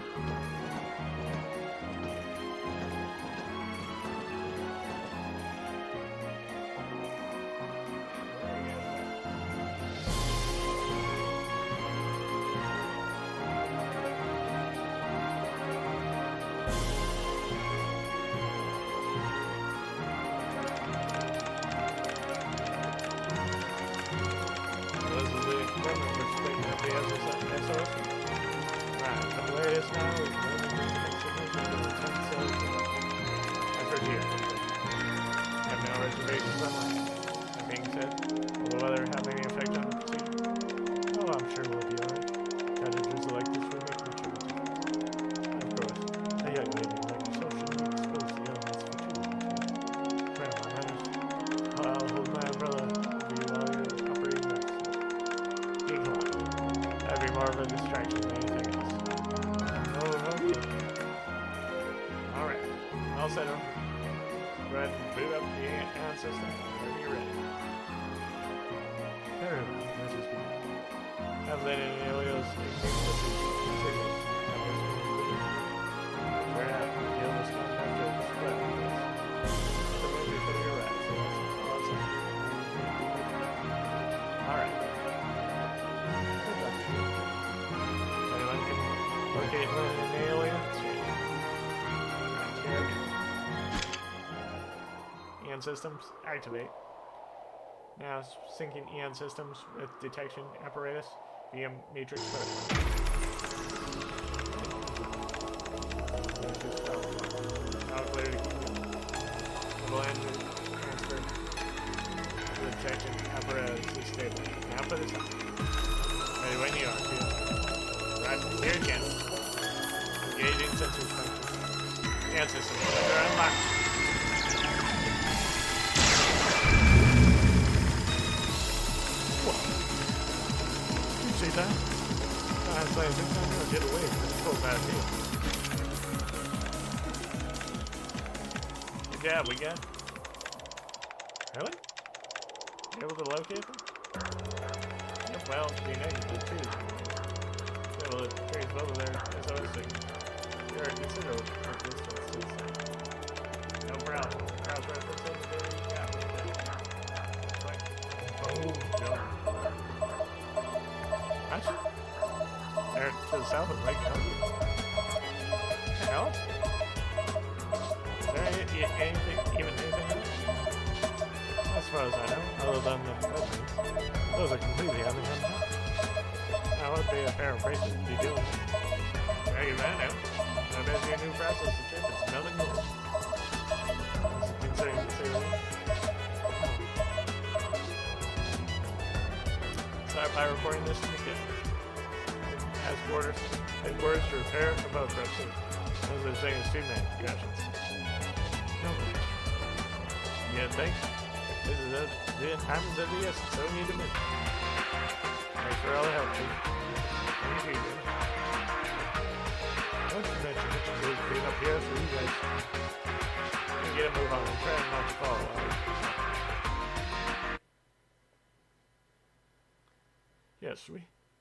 Systems activate. Now syncing EON systems with detection apparatus via matrix protocol. Now clear to keep going. Mobile engine transfer. The detection apparatus is stable. Now put this on. Ready when you are. Right, here again. Engaging sensors function. EON systems are unlocked. See that? I was like, this time I'll get away from this whole bad deal. Good job, we got. Really? You able to locate them? Yep, well, we know you did too. Able to trace both of their SOS signals. They are considerable distance to the site. No problem. Cross reference in the data you got. Oh, no. They're to the south of Lake Elgin. Hell? anything else? As far as I know, other than the veterans, those are completely unattended. That would be a fair price to be doing. There you ran out. I bet you a new process to chip. It's nothing more. It's concerning to say the least. Start by reporting this to McKinney. Headquarters to repair above process. As they're saying, it's two-man discussions. No please. Yeah, thanks. This is the time is of the essence, so we need to move. Thanks for all the help, Chief. Thank you, dude. Don't you mention it, you really clean up here for you guys. You get a move on and try not to fall, alright?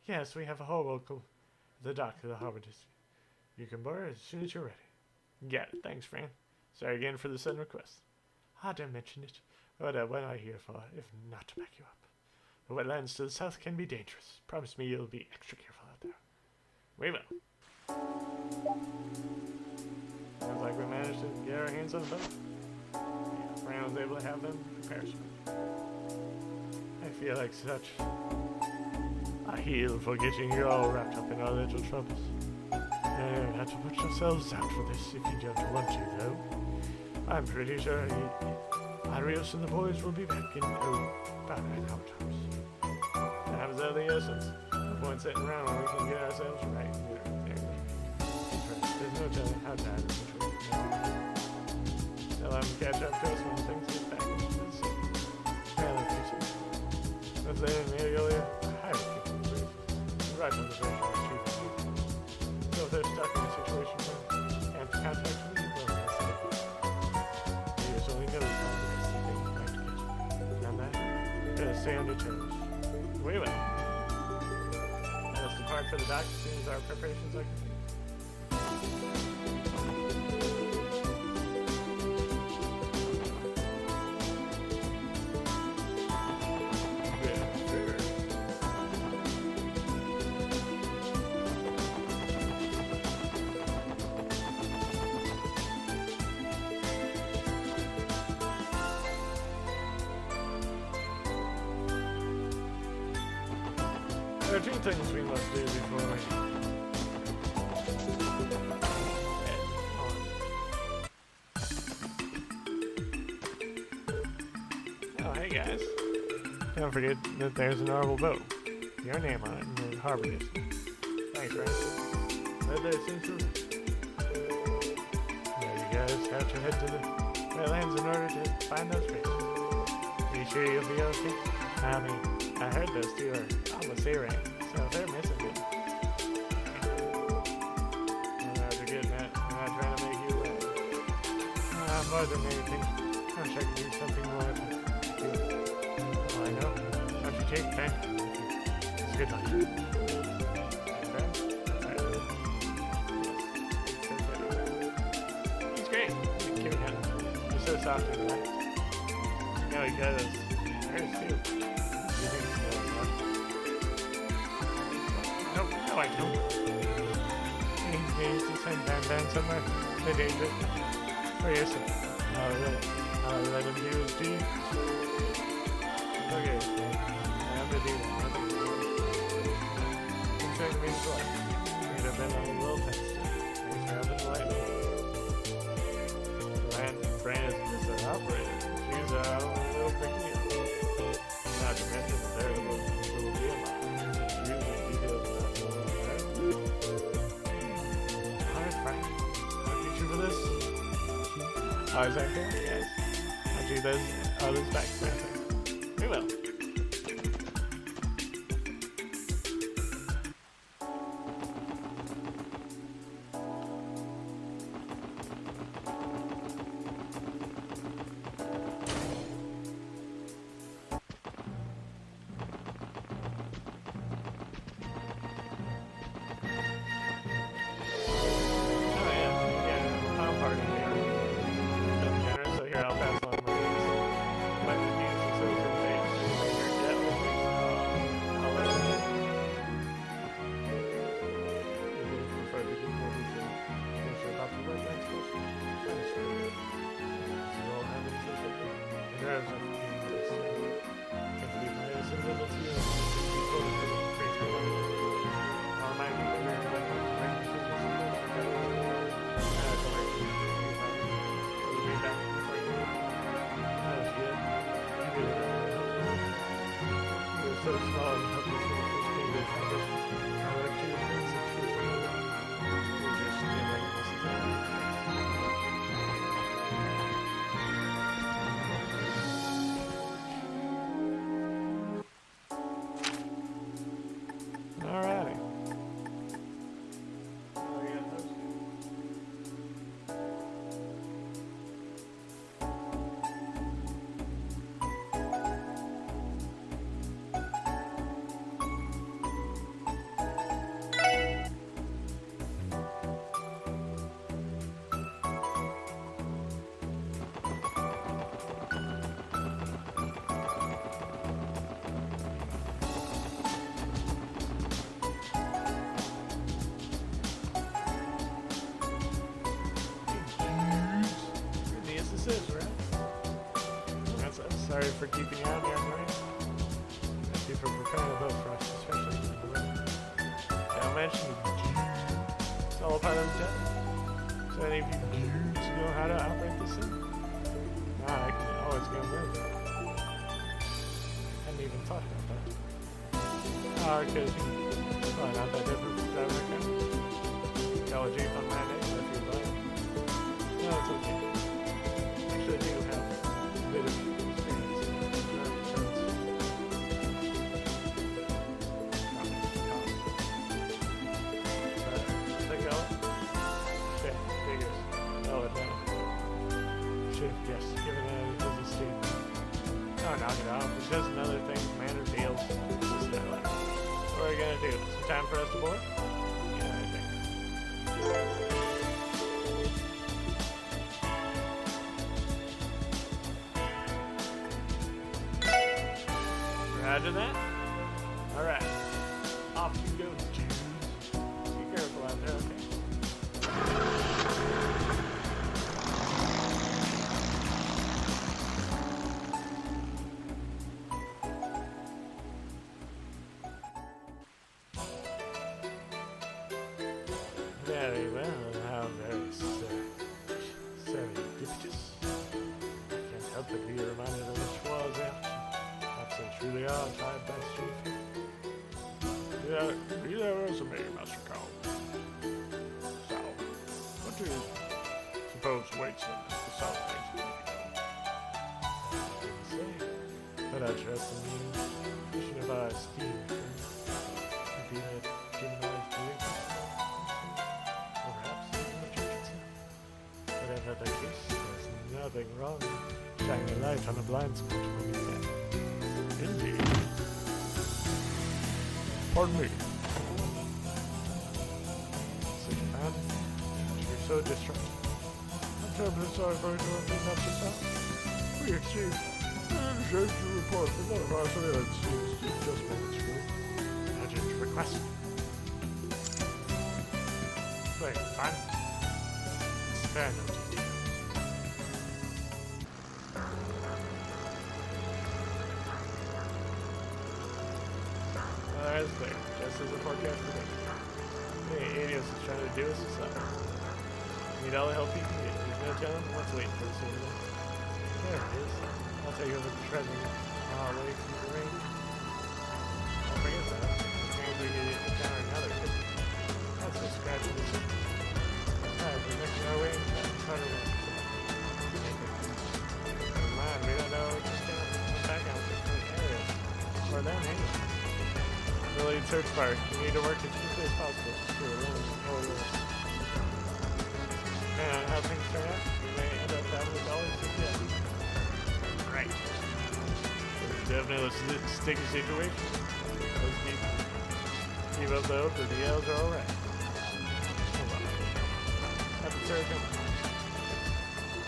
Yes, we have a whole local at the dock of the harbor district. You can borrow it as soon as you're ready. Got it, thanks, Fran. Sorry again for the sudden request. I didn't mention it. What am I here for, if not to back you up? The wetlands to the south can be dangerous. Promise me you'll be extra careful out there. We will. Sounds like we managed to get our hands on the boat. Yeah, Fran was able to have them prepare some. I feel like such a heel for getting you all wrapped up in our little troubles. You have to put yourselves out for this if you don't want to, though. I'm pretty sure Arios and the boys will be back in about an hour tops. That was of the essence. No point sitting around when we can get ourselves right. There's no telling how bad it's going to be. Tell them to catch up to us when things get back into this. Fairly decent. Let's say in Magnolia, highly capable brief. Right on the version of Chief. So if they're stuck in a situation where they can't contact me, well, that's it. You just only know how the rest of the thing back to catch me. And that, gotta stay on your toes. We will. Let's depart for the dock as soon as our preparations are complete. There are two things we must do before we head on. Oh, hey guys. Don't forget that there's an honorable boat. Your name on it in the harbor district. Thanks, Ransom. Let that seem true. Now you guys have to head to the wetlands in order to find those fish. Are you sure you'll be okay? I mean, I heard those two are almost A-rank, so they're missing it. I'm not forgetting that. I'm not trying to make you wet. More than anything, I'm sure I can do something more to do. Oh, I know. Don't you take Ben? It's good luck. Ben? He's great. He's so soft and relaxed. You know, he got his hairs too. Nope, no I don't. He needs to send Ban somewhere. The danger. For yourself. I'll let him do his deed. Okay. I'm the deed. Concerning me as well. You'd have been a little tested. Thanks for helping light me. Fran is just an operator. She's a little big deal. Not to mention that they're a little deal. Usually details about the little Alright, Frank. I'll get you for this. Oh, is that cool? Yes. I'll do those others back for anything. We will. I'll pass on my for keeping you out here on the range. Thank you for preparing the boat for us, especially in the weather. Now mention it's all part of the job. So any of you dudes know how to operate this thing? Nah, I can always get move. Hadn't even thought about that. Ah, because probably not that different from driving a car. Call a Jeep on my name if you're buying. No, it's okay. Actually, I do have a bit of experience in driving insurance. Let go. Shift, figures. Lower it down. Shift, yes. Give it a business team. No, knock it off. It's just another thing. Commander deals. Just that way. What are we gonna do? Some time for us to board? Yeah, I think. Roger that. Alright. Off you go, Jews. Be careful out there, okay? Very well. How very serendipitous. I can't help but be reminded of the Schwarz action. That's a truly are tried by Chief. Be there resume, Master Cow. So, what do you suppose waits them at the south face of Didn't say. But I trust in the mission of our esteemed friend. Be that Gemini's vehicle. Or perhaps even the church itself. Whatever the case, there's nothing wrong with shining a light on a blind spot when you can. Indeed. Pardon me. Such a bad. You're so distraught. I'm terribly sorry for interrupting, Master Cow. We exchanged to report from one of our surveillance teams just minutes ago. Urgent request. Wait, fine. Spare no details. That's clear. Just as the forecast predicted. The Adios is trying to do us a solid. Need all the help you can get. There's no telling what's waiting for us over there. There it is. I'll take over the treasure. All the way through the range. Don't forget that. Maybe we could encounter another. That's just scratching the surface. Alright, we're making our way into that treasure room. Never mind, we don't know. We're just gonna come back out to different areas. Or them anyway. Really search fire. You need to work as quickly as possible to secure the rooms and all yours. Depending on how things turn out, we may end up having to always suggest. Right. It's definitely a sticky situation. Let's keep up the hope that the elves are alright. Hold on. That's the third coming.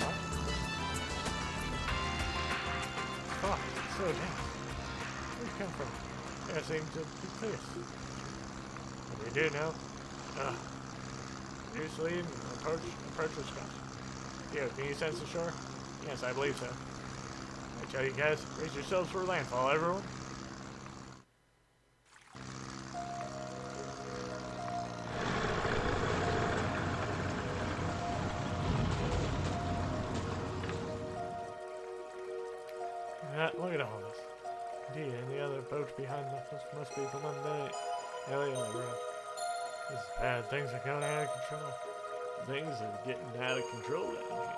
What? Fuck, it's so dense. Where'd you come from? There seems to be clear. What do you do now? Reduce lead and approach the spot. Here, can you sense the shore? Yes, I believe so. I tell you guys, brace yourselves for landfall, everyone. Look at all this. Indeed, and the other boat behind us must be the one that Ellie on the road. This is bad. Things are going out of control. Things are getting out of control down here.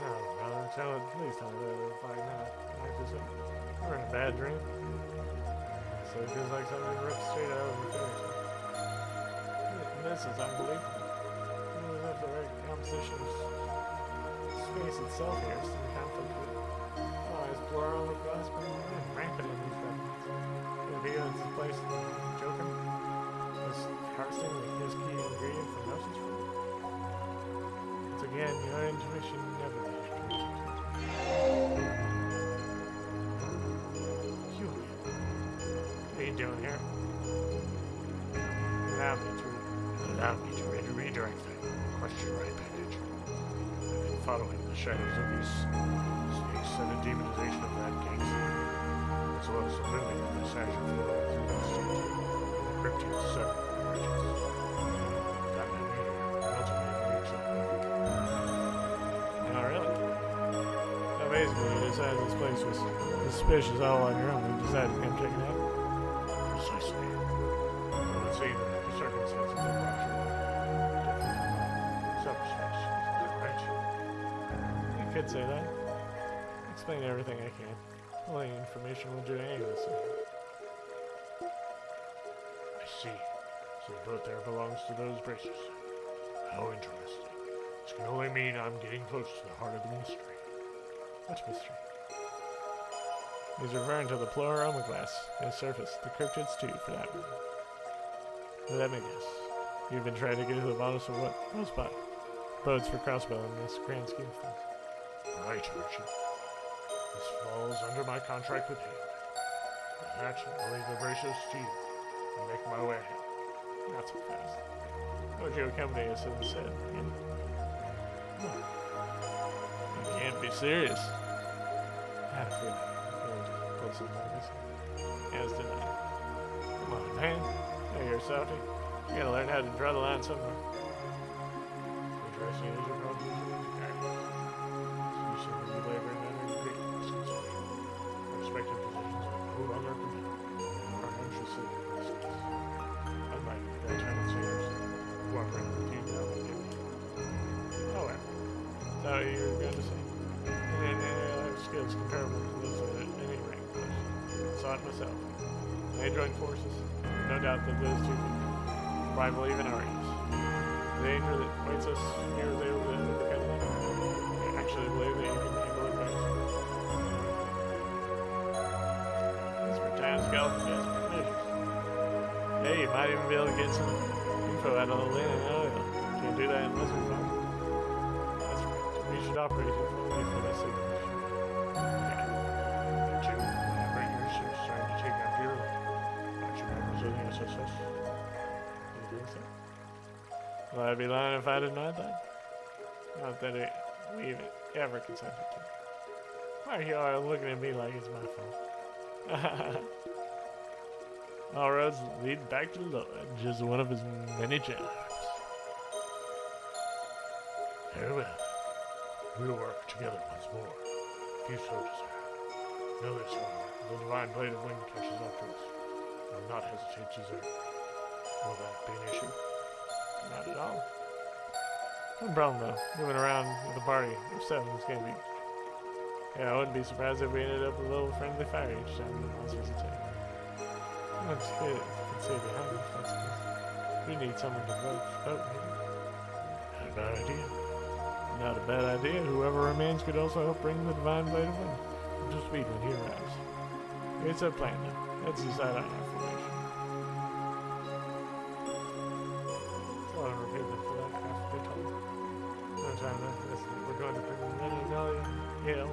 No, brother, please tell me that we're fighting out. Like this, we're in a bad dream. So it feels like something ripped straight out of the finish. This is unbelievable. Even if the right composition of space itself here is in conflict with it's plural with glass being rampant in these fragments. It'd be it's the place joking. This harvesting is key ingredient for Gnosis food. Once again, your intuition never leaves you. you doing here? Allow me to redirect that question right back at you. I've been following the shadows of these snakes and the demonization of that gates, as well as the looming of this Azure flow through the state, and the cryptids several regions. That may be ultimately reach up every. Oh, really? So basically, you decided this place was suspicious all on your own and decided to come check it out? Precisely. Well, let's see, the circumstances that brought you different substance. Is that right? You could say that. Explain everything I can. Only information will do any of this. I see. So the boat there belongs to those bracers. How interesting. This can only mean I'm getting close to the heart of the mystery. What mystery? He's referring to the Pluroma glass and surface, the cryptids too, for that matter. Let me guess. You've been trying to get to the bottom of what? Rosebud. Boats for crossbow in this grand scheme of things. Right, Archie. This falls under my contract with him. With that, I'll leave the bracers to you and make my way ahead. Not so fast. What would you accompany us instead? You can't be serious. I had a feeling you would pull something like this. As did I. Come on, man. Now you're a softy. You gotta learn how to draw the line somewhere. Interesting as your problem is. You seem to be laboring under great risks. Respected positions are no longer permitted. Our country city risks. Unlike their tenant sailors, cooperating with you now will give me. Oh well. Is that what you were going to say? And I have skills comparable to those of any rank person. Saw it myself. They joined forces. No doubt that those two could rival even our aims. The danger that waits us here is able to overcome it. I actually believe that you can handle it better. As for time scale for desperate measures. Hey, you might even be able to get some info out of the Lynn and oil. Can't do that unless we find it. That's right. We should operate it fully for that signal. Yeah. Too, whenever you're starting to take after your aren't you members of the SSS? You think so? Well, I'd be lying if I denied that. Not that we even ever consented to. Why are you all looking at me like it's my fault? All roads lead back to the Lord, just one of his many jobs. Very well. We'll work together once more, if you so desire. Know this, however, if the divine blade of wind catches up to us, I will not hesitate to desert. Will that be an issue? Not at all. No problem though. Moving around with a party of 7 is gonna be. Yeah, I wouldn't be surprised if we ended up with a little friendly fire each time the monsters attack. That's good. You can stay behind if that's the case. We need someone to vote, maybe. Not a bad idea. Not a bad idea. Whoever remains could also help bring the divine blade of wind up to speed when he arrives. It's a plan now. Let's decide on our formation. So I'll repeat them for that after they talk. No time left. We're going to bring the men of Dahlia. Yeah.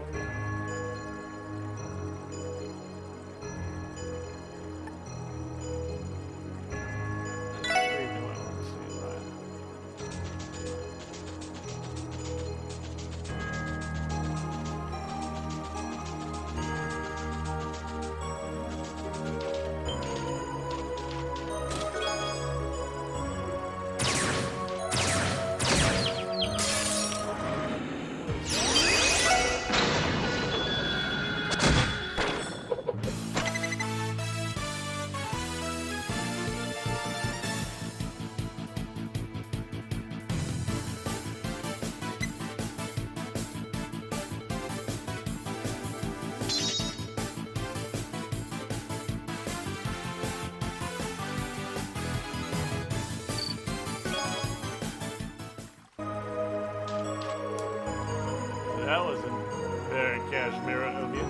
That wasn't very cashmere of you.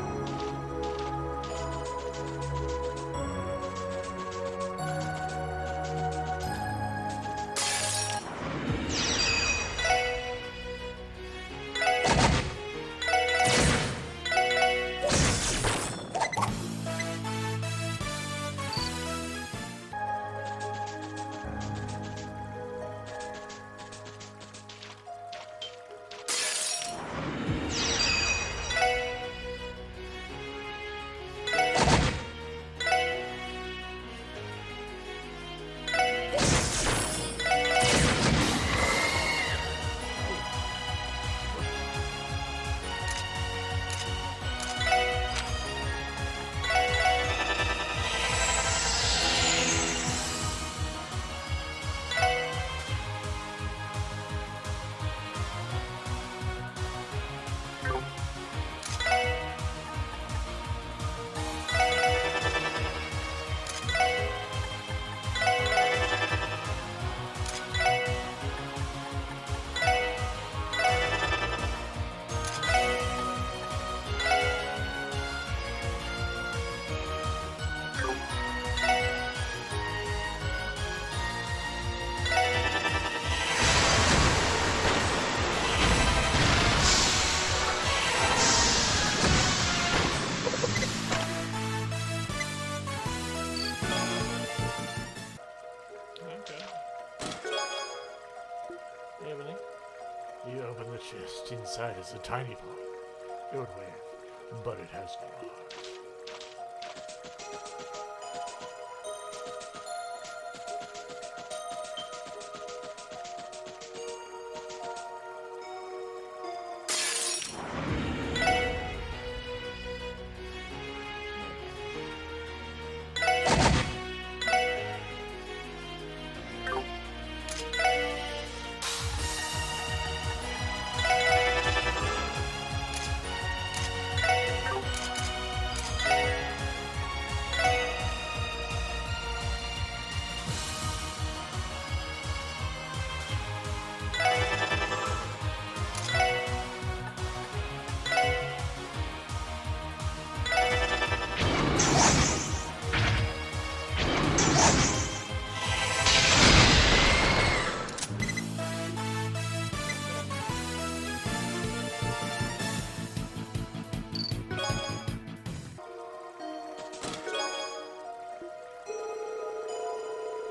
Ebony? You open the chest. Inside is a tiny block. It would wave, but it has no heart.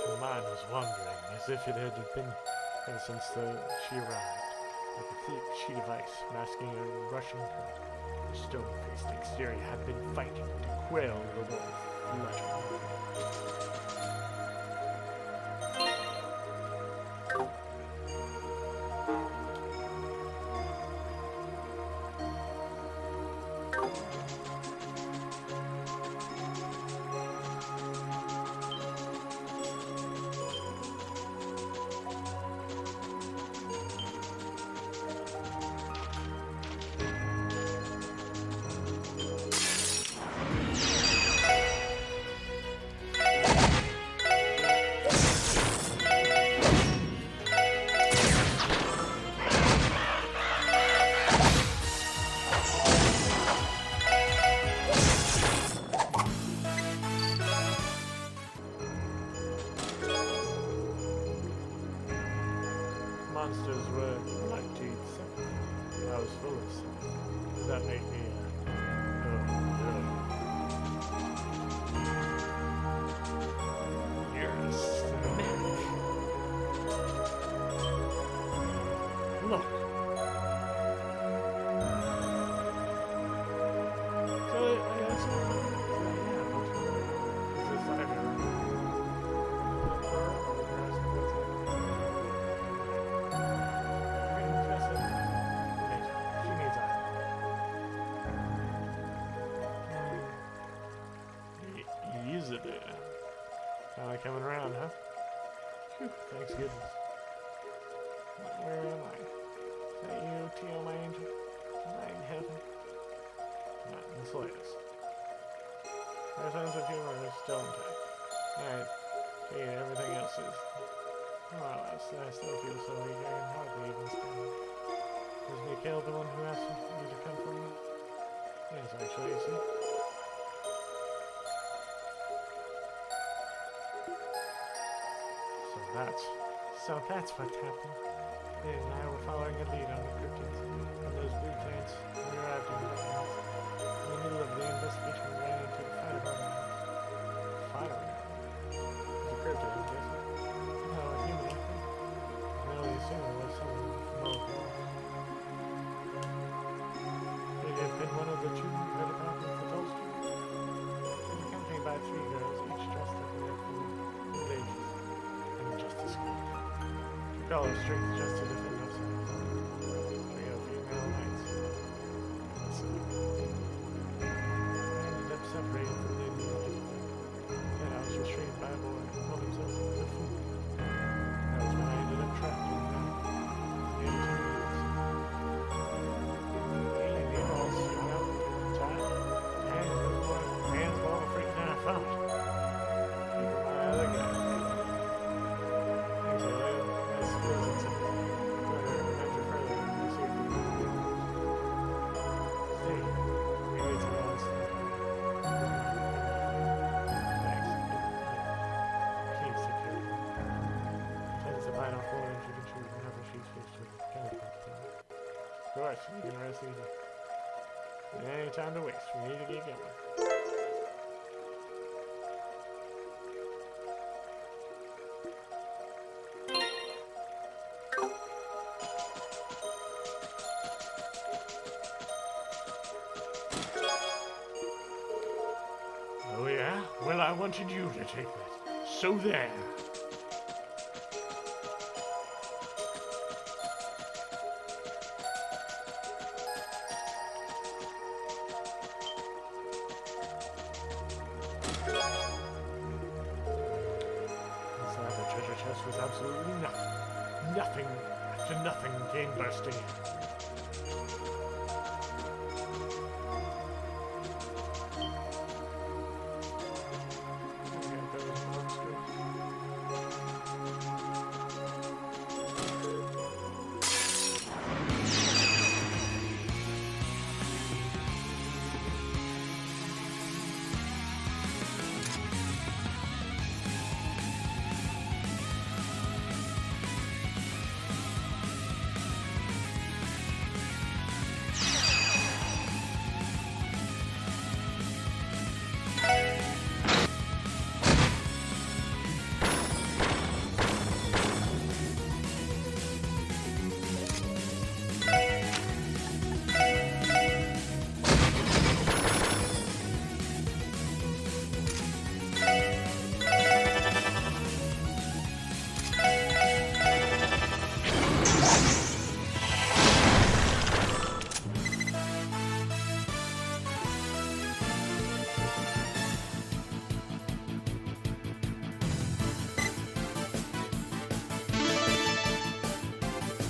Her mind was wandering as if it had been ever since she arrived, like a thick sheet of ice masking a rushing current. The stone-faced exterior had been fighting to quell the wolf fluttering. Monsters were like to eat self. I was full of self. Does that make me You're a snake. Look. So I guess is this like Kinda coming around, huh? Whew, thanks goodness. Where am I? Is that you, Teal, my angel? Am I in heaven? Not in the slightest. Our sense of humor is still intact. Alright, gee, everything else is more or less. I still feel so weak I can hardly even stand. Was Mikhail the one who asked me to come for me? Yes, actually, you see. So that's what's happened. Ed and I were following a lead on the cryptids, and those blue plants we arrived in the house. In the middle of the investigation, we ran into the fight around the house. Fight around? It was a cryptid, I'm guessing. No, a human, I think. I only assume it was someone from over. It had been one of the two who read about in the toast. Accompanied by 3 girls, each dressed up in their full ladies, and just as good. Call our strength just to defend ourselves. We have female knights. I ended up separated from the immediate. Then I was restrained by a boy who called himself a fool. That was when I ended up trapped in the mountain. The 18 years. And they all swung up, tied, and those boys' hands were all freaking out. I found it. Even my other guy. Of course, we can rest easy. Any time to waste, we need to get going. Oh yeah? Well, I wanted you to take that. So there. Inside the treasure chest was absolutely nothing. Nothing after nothing came bursting in.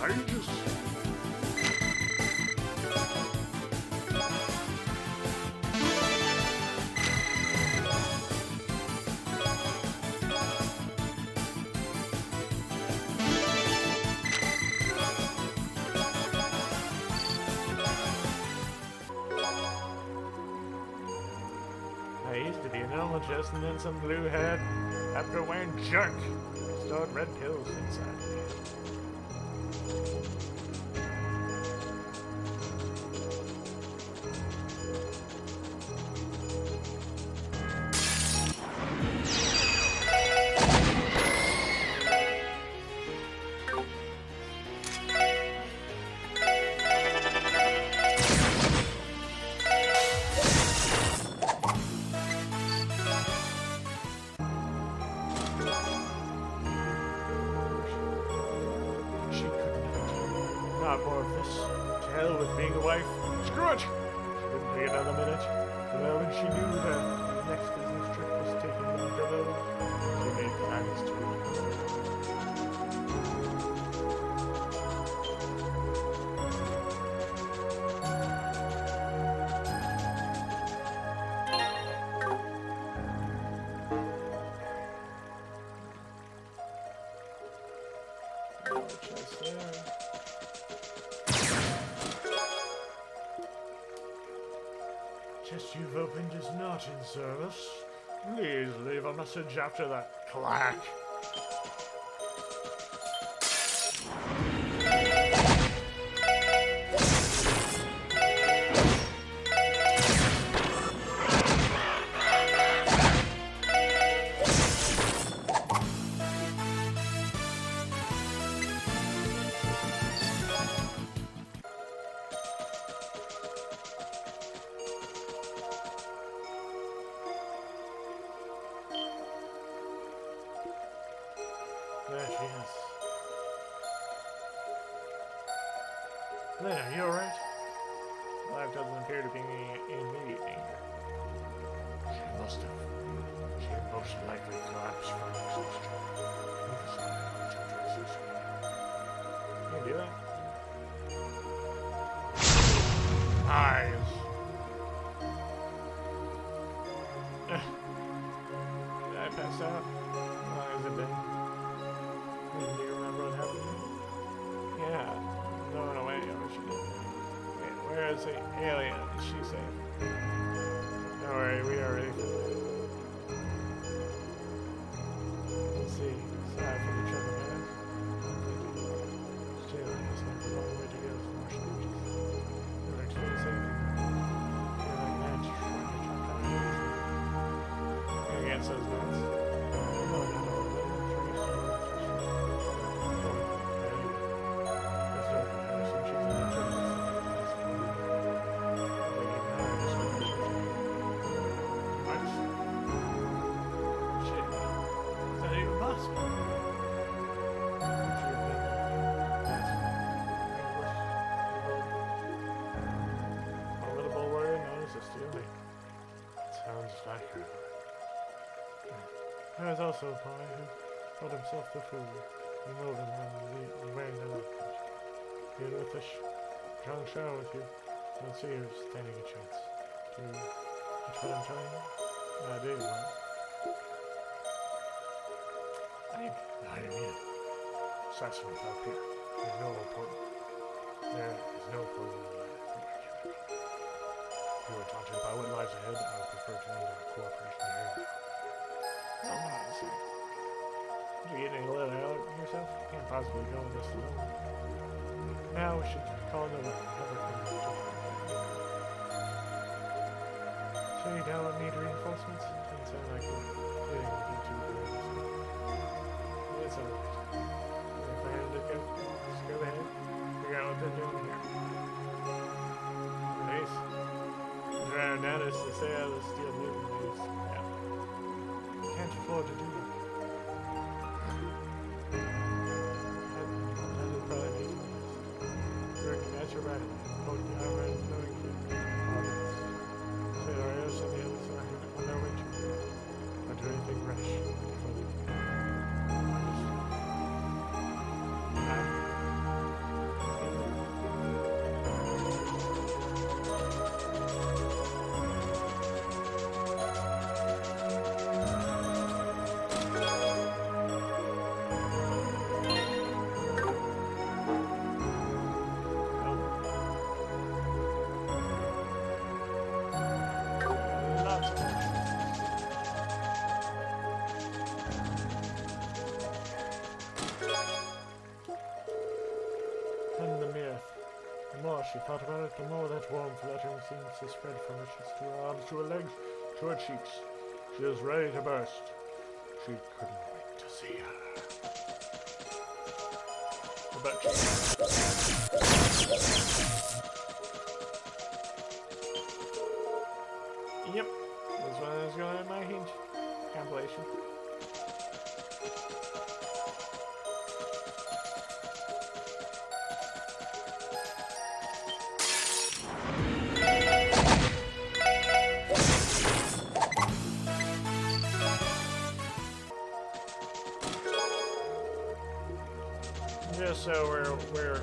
I just... I used to be an ologist and then some blue-haired, after-wearing jerk stored red pills inside me. She couldn't. Not more of this. To hell with being a wife. Screw it! Didn't take another minute. Well, when she knew that the next business trip was taking me to Villa, she made plans to leave. Chest there. Chest you've opened is not in service. Please leave a message after that clack. There she is. Lena, you alright? Life doesn't appear to be in immediate danger. She must have. She most likely collapsed from exhaustion. Can you do that? Eyes. Did I pass out? How long has it been? Do you remember what happened to me? Yeah. No one away. I wish you did. Wait, where is the alien? Is she safe? Don't worry, we are ready for that. Let's see. Sorry for the trouble, guys. Still, I guess not a long way to go for more stages. You're actually safe. You're like that. Against those guys. No. There was also a boy who called himself the Fool. He moved him when wearing the love potion. Here with a strong shower with you, don't see you standing a chance. Do you catch what I'm telling you? I do, what? I mean, assassin without peer. There's no opponent. There is no opponent in life for my chemical. If you are taunted by what lies ahead, I would prefer to end our cooperation here. Oh, no, listen. Did you get any let out yourself? You can't possibly go in this alone. Now we should call no one. Never come to So you don't need reinforcements? Doesn't sound like you're doing anything too good. It's alright. If I had to go, just go ahead. Figure out what they're doing here. Nice. Drown down is to stay out of the steel moving waves. Yeah. Can't afford to do that. That'd probably be nice. That's your right. Both the armor and knowing you. Audience. Say Arios and the others are on their way to you. Not do anything rash. She thought about it, the more that warm fluttering seems to spread from her chest to her arms, to her legs, to her cheeks. She is ready to burst. She couldn't wait to see her. I bet Yep, this one is going in my hinge compilation. Just so you're aware.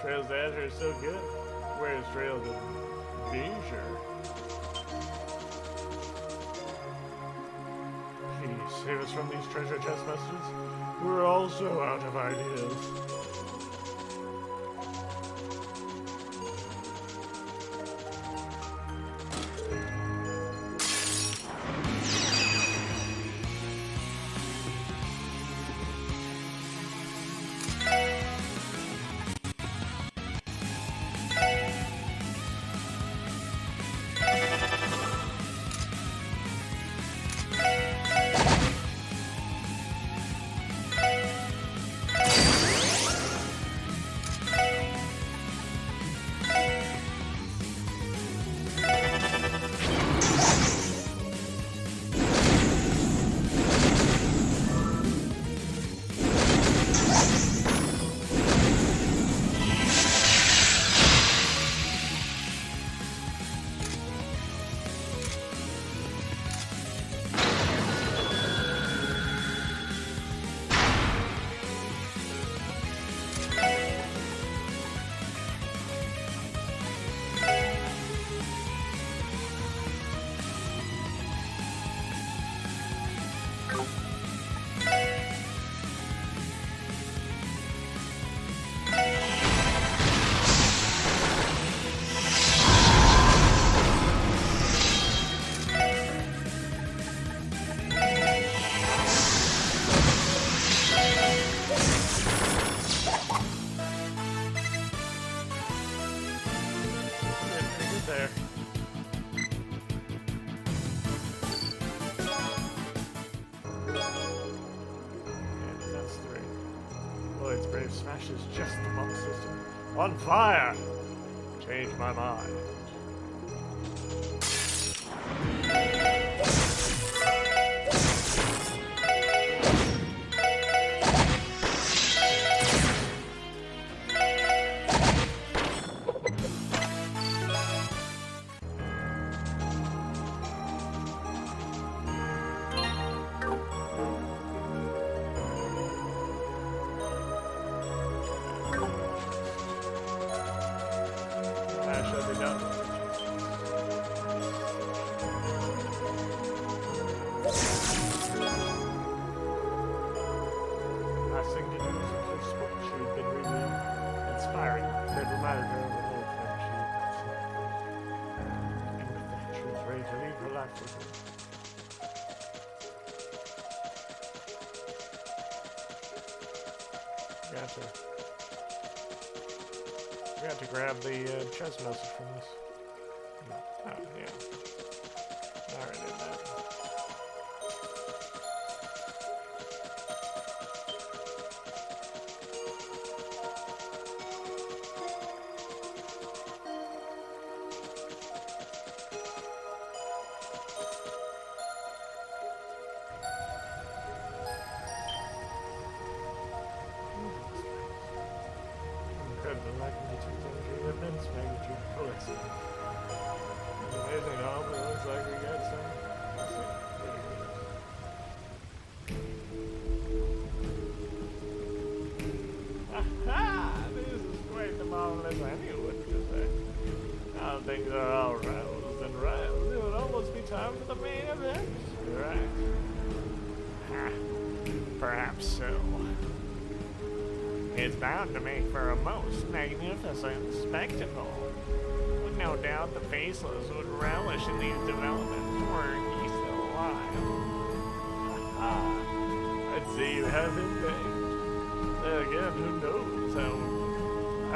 Trails to Azure is so good. Where's Trail to Azure? Please save us from these treasure chest messages. We're also out of ideas. There. And that's 3. Lloyd's Brave smashes just the bomb system. On fire! Change my mind. best thing to do is to play sports. She had been really inspiring. It reminded her of an old friend she had not seen. And with that, she was ready to leave her life with him. We got to grab the chest message from this. Oh, yeah. Alright, in that. Incredible magnitude energy, immense magnitude bullets. It's amazing how it looks like we got some. Aha! This is quite the marvelous. I knew what to say. Now things are all roused and riled. It would almost be time for the main event, right? Ha! Perhaps so. It's bound to make for a most magnificent spectacle. No doubt the Faceless would relish in these developments were he still alive. I'd say you have him pegged. Then again, who knows how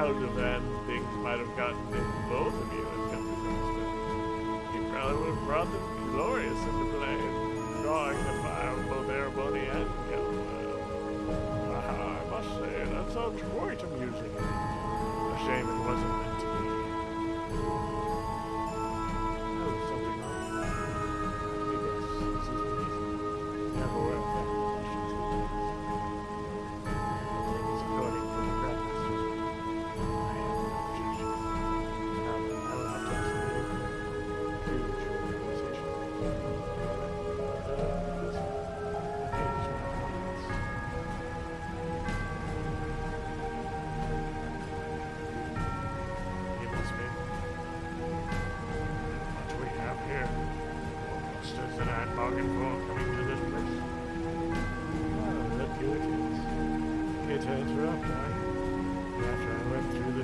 out of hand things might have gotten in both of you as come to cross. You probably would have brought them glorious into play, drawing the fire of both Airborne and Galileo. I must say, that sounds quite amusing. A shame it wasn't meant to be.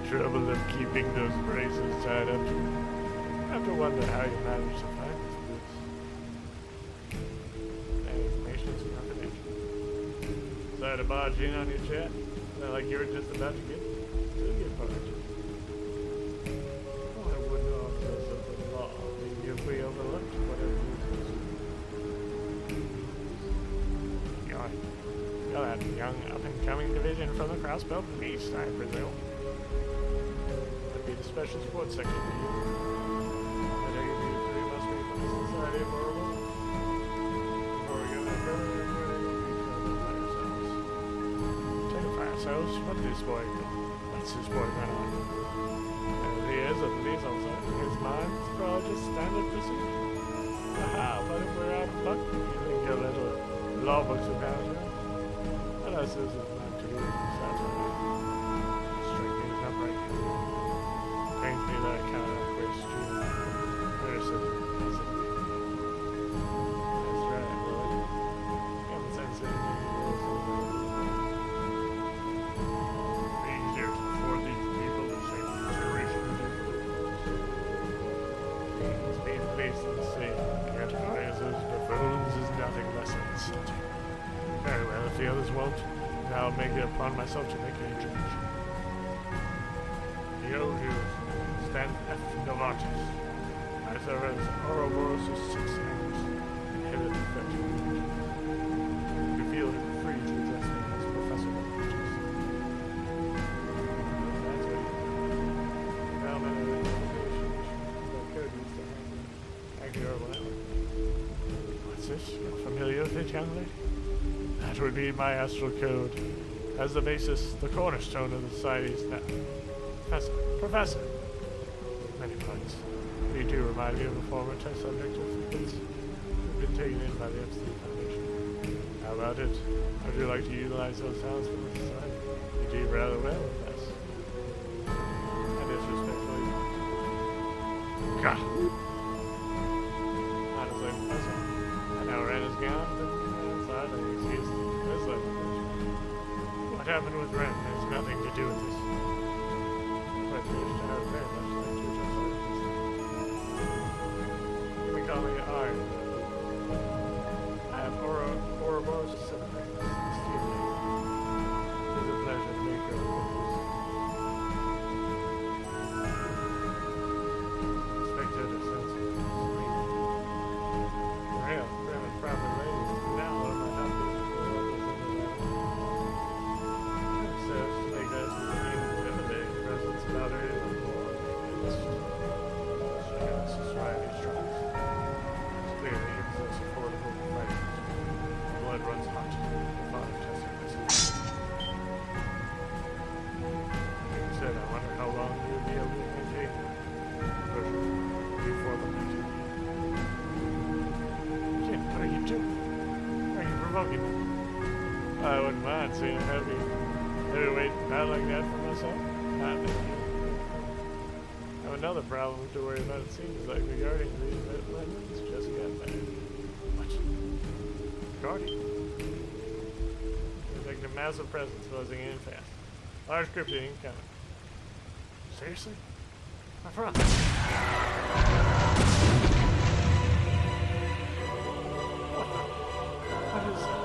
Trouble of keeping those braces tied up. I have to wonder how you managed to find this place. That information is confidential. Sorry to barge in on your chat. Not like you were just about to get part. Oh, I wouldn't know if there's a law. Maybe if we overlooked whatever it is. You're that young up-and-coming division from the Crossbelt East, I presume. The special sports section to you. I take it you three must be from the Society of Horrible. Before we go any further, identify ourselves. What's this boy going on? There he is at the police officer. His mind's probably just standard procedure. Aha, but if we're out of luck, you think your little law books are down here? Unless this is not to do with satire. Strictly not right. Brings me that kind of question. There's a that's right, Lloyd. Common sense in me. Be easier to afford these people the same consideration as things being placed in the same categories as buffoons is nothing less than insulting. Very well, if the others won't, now I'll make it upon myself to make an introduction. The Azure. Stan F. Novartis. I serve as Ouroboros' 6 years in head of the infection. You feel free to address me as Professor Novartis. That's it. Now I'm in an organization that courteous to have me. Thank you, Orwell. What's this? You're familiar with it, young lady? That would be my astral code. As the basis, the cornerstone of the society's now. Professor. Many points. You do remind me of a former test subject of frequency who'd been taken in by the Epstein Foundation. How about it? Would you like to utilize those sounds for the society? You do rather well with us. And disrespectfully. God. Honestly, Professor. I know Ren is gone, but inside I'm excused. This level. happened with Ren has nothing to do with this. But you should have very much like to adjust our business. You may call me Iron. I have Ouroboros sympathy. Excuse me. It is a pleasure to make your acquaintance. Expected a sense of sweet. Real, prim and proper lady. Now I might not be says to make us intimidate presence about her even more. She has society strikes. It's clear that he possesses affordable fighters. Blood runs hot. The thought of testing this. Like said, I wonder how long you would be able to maintain pressure before the next year. Jim, what are you doing? Are you provoking me? I wouldn't mind seeing a heavyweight battle like that for myself. Not thank you. I have another problem to worry about. It seems like the Guardian leader that London's just got married. What? Guardian? There's like a massive presence closing in fast. Large cryptid incoming. Seriously? My front. What is that?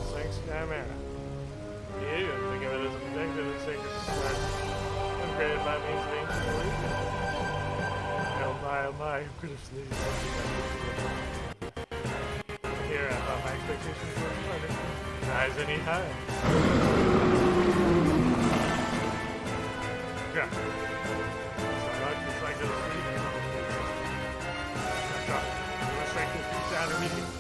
Sphinx Chimera. You don't think of it as a protected and sacred society. Upgraded by means of ancient belief. Oh my, who could have sneezed something like this? Here, I thought my expectations were harder. Rise any higher. Yeah. It's like this. God, let's make this sound immediately.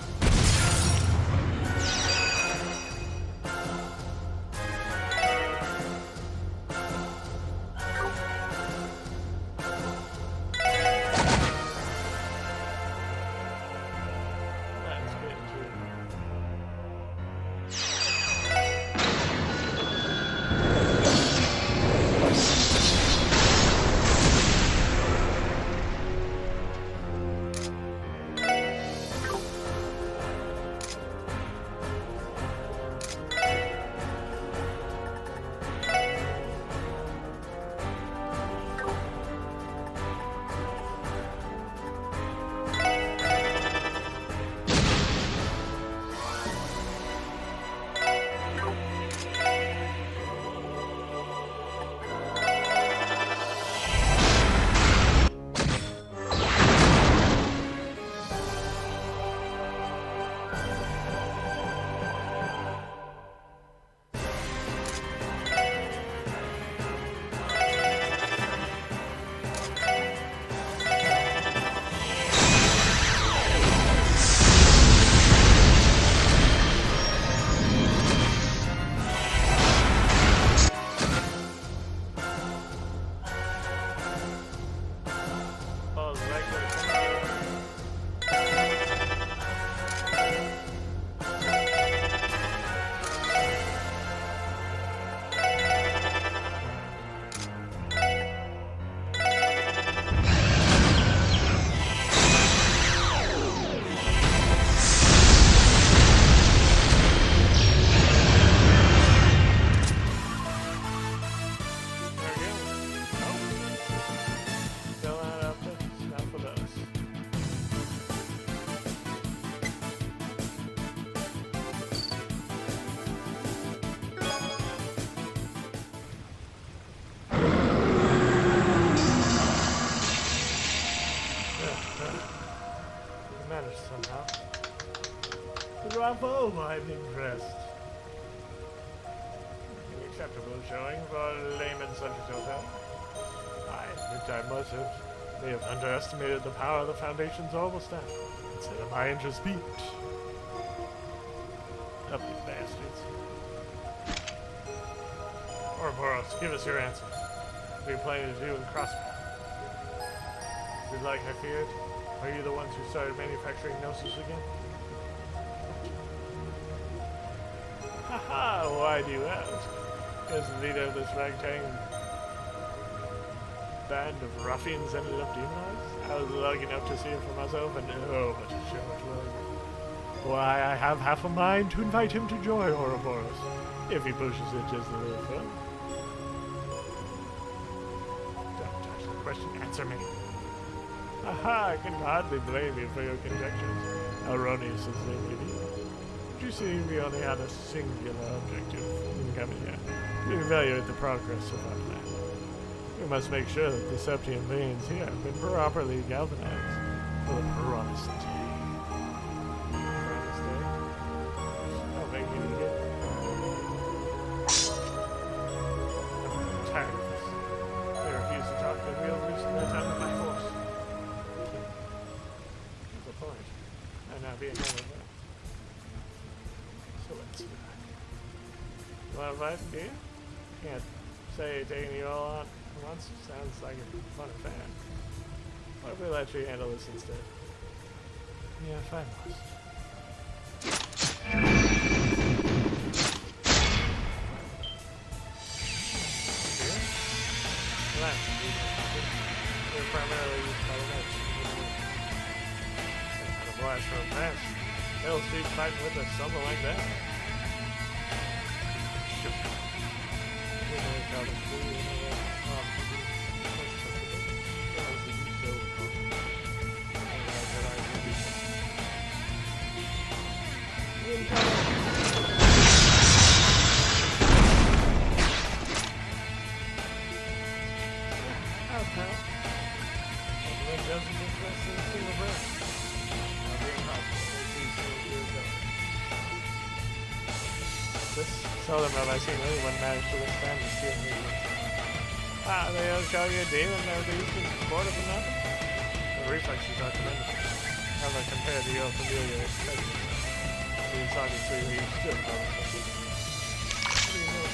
Bravo, I'm impressed. An acceptable showing for a layman such as yourself. I admit may have underestimated the power of the Foundation's orbital staff. Consider my interest piqued. Ugly bastards. Ouroboros, give us your answer. What are you planning to do in Crosspath? Is it like I feared? Are you the ones who started manufacturing Gnosis again? Haha, why do you ask? Because the leader of this ragtag band of ruffians ended up demonized? I was lucky enough to see it for myself, and oh, but a show it was. Why, I have half a mind to invite him to join Ouroboros, if he pushes it just a little further. Don't touch the question, answer me. Aha, I can hardly blame you for your conjectures, erroneous as they may be. But you see, we only had a singular objective in coming here, to evaluate the progress of our plan. We must make sure that the Septian veins here have been properly galvanized for the promised day. Promised day? How big you to get? I'm tired of this. They refuse to talk, then we'll loosen their tongue by force. What's the point? I'm not being done with that. So let's do it. Want to fight the game? Can't say taking you all on once sounds like a fun affair. What if we let you handle this instead? Yeah, if I must. Here? Relax. They're primarily used by the knights. Kind of blast from a mess. Hell, Steve's fighting with us, something like that. Seldom have I seen anyone manage to withstand the steel movement. Ah, they don't call you a demon, never do you think supportive of nothing? The reflexes are commendable. However, compared to your familiar expressions, it's obviously where you still know something. What do you know?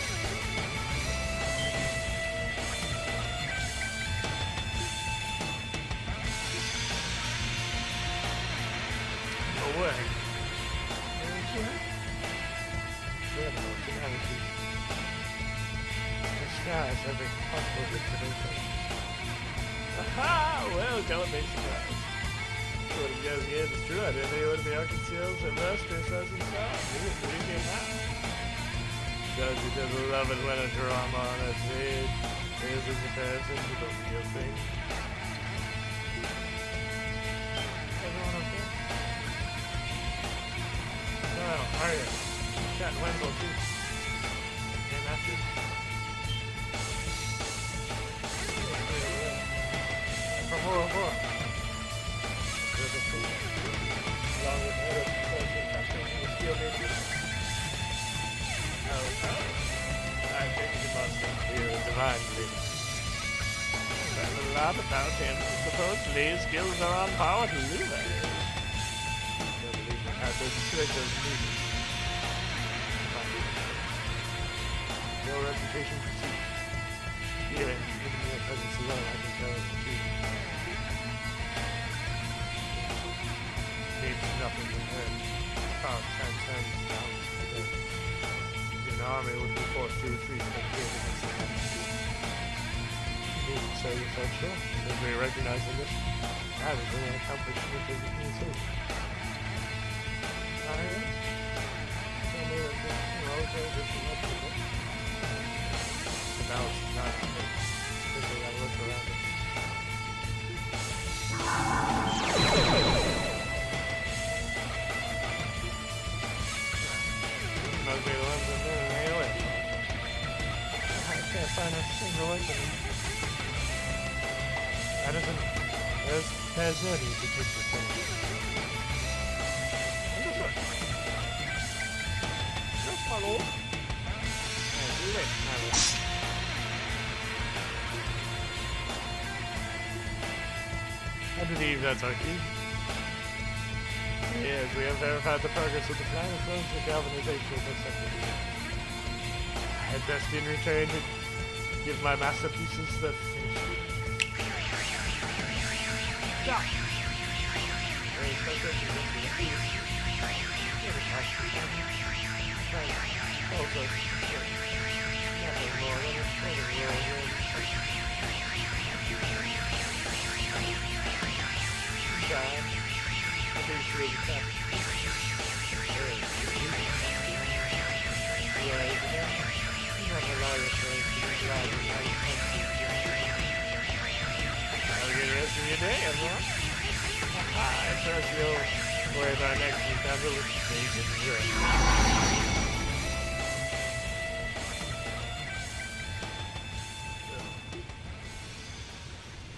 No way. Disguise every possible situation. Aha! Well, don't be surprised. What it goes again is true. I didn't know you would be Arkansas and illustrious as himself. You came out. Does he just love it when a drama on a stage is in comparison to the real thing? Everyone okay? Well, are you? Cat and Wenzel too. And after. From Ouroboros. There's a food. Along with other social custom and steel nature. I think you must be a divine leader. There's a lot about him. Supposedly his skills are on par with Luna's. I believe he has those strict as needed. Your reputation precedes. Even your presence alone, I can tell it's true. Needs nothing compared. Power transcends down to death. An army would be forced to retreat from here against the enemy. You needn't say yourself sure. Simply recognizing this, that is an accomplishment that you can see. Alright? Tell me that this is what you do. The balance is not good. Simply gotta look around it. Must be the ones that do it anyway. I can't find a single weapon. That isn't. There's no need to take the thing. Yes, my lord. Do it, my lord. I believe that's our key. Yes, we have verified the progress of the plan as well as the galvanization of the sector. I had best in return to give my masterpieces the finish. Yeah. good day, everyone. I trust you'll worry about next week down the list.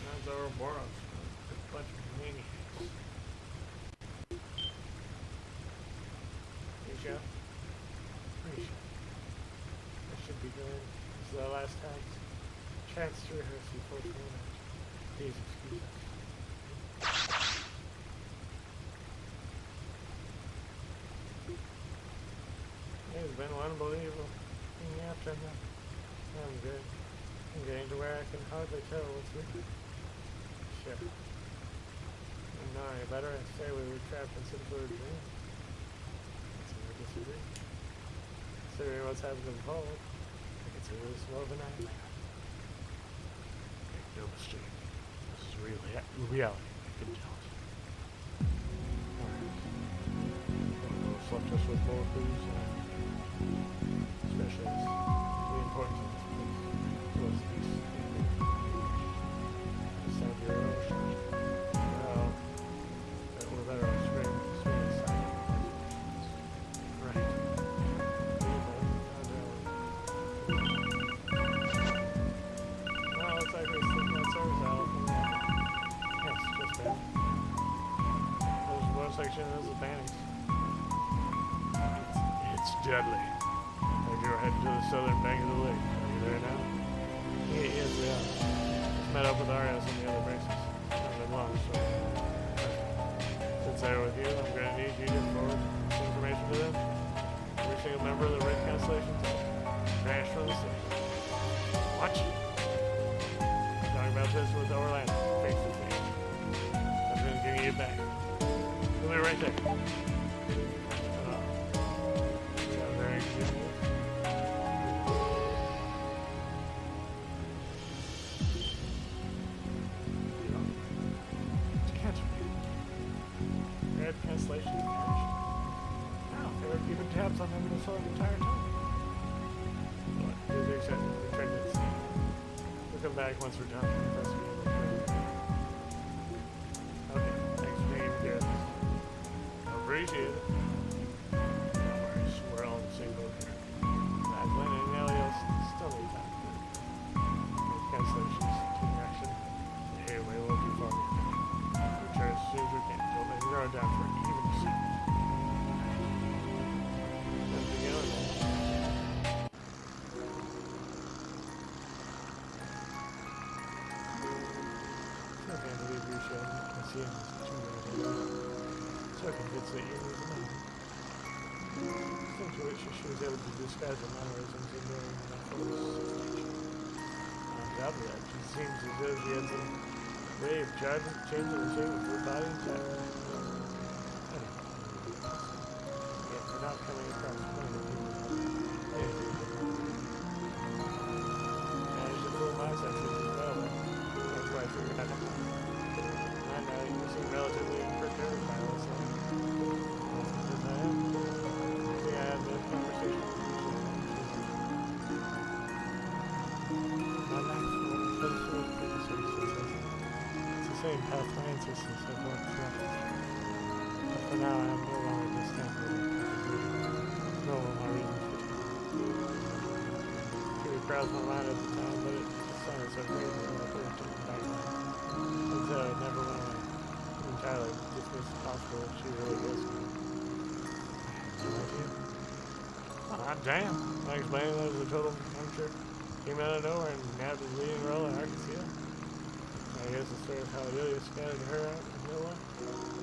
That's our Boros. A bunch of maniacs. Hey, Chef. Pretty sure. That should be good. This is our last chance to rehearse before tonight. Please excuse us. It's been one unbelievable afternoon. I'm good. I'm getting to where I can hardly tell what's real. Sure. I know any better. I say we were trapped in some sort of dream. That's where I disagree. Considering what's happened to the vault, I think it's really small of a nightmare. Make no mistake. This is really reality. I can tell it. Alright. It's left us with more clues, especially as the importance of this place. Was this sound your ocean? Well, we're better off straight aside. Right. Well, looks like we're sticking that service out. Yes, just bad. There's one section of those banks. It's deadly. As you're heading to the southern bank of the lake. Are you there now? Yes, we are. Just met up with Arias and the other bases. Not been long, so. Since they're with you, I'm going to need you to forward some information to them. Every single member of the Red Constellation vanished from the city. Watch. Talking about this with Orlando, face to face. I'm going to give you back. We'll be right there. Very good news. Red Constellation vanished. Wow, they were keeping tabs on them the entire time. But, as they said, we tried to see. We'll come back once we're done investigating. Okay, thanks for taking care of this. I appreciate it. No worries, we're all in the same boat here. Glenn and Elliot still need time. Red Constellation's taking action. Hey, we won't be far behind. We'll try as soon as we can. Don't let me narrow down for even a second. Nothing else. I can't believe you should. I see him as too bad. So I can get that you lose a mind. Essentially, she was able to disguise her mannerisms and knowing that photos substantial. On top of that, she seems as though she has a way of changing the shape of her body and type. Yeah, we're not coming across plenty of people. Managed to fool my senses as well, but that's why I figured out. I know you seem relatively imperturbed by this, so as I am. I had this conversation with you. My life was so short for the services. It's the same path my ancestors have walked through. But for now, I am no longer discounted. No more my reasons for taking. It crowds my mind at the time, but it decided so great that I put it to the background. And so I never want to entirely dismiss the possible that she really is. No idea. Oh, damn. I explained that as a total amateur. Came out of nowhere and nabbed his leading role in Arkansas. I guess the story of how Ilya scattered her out in nowhere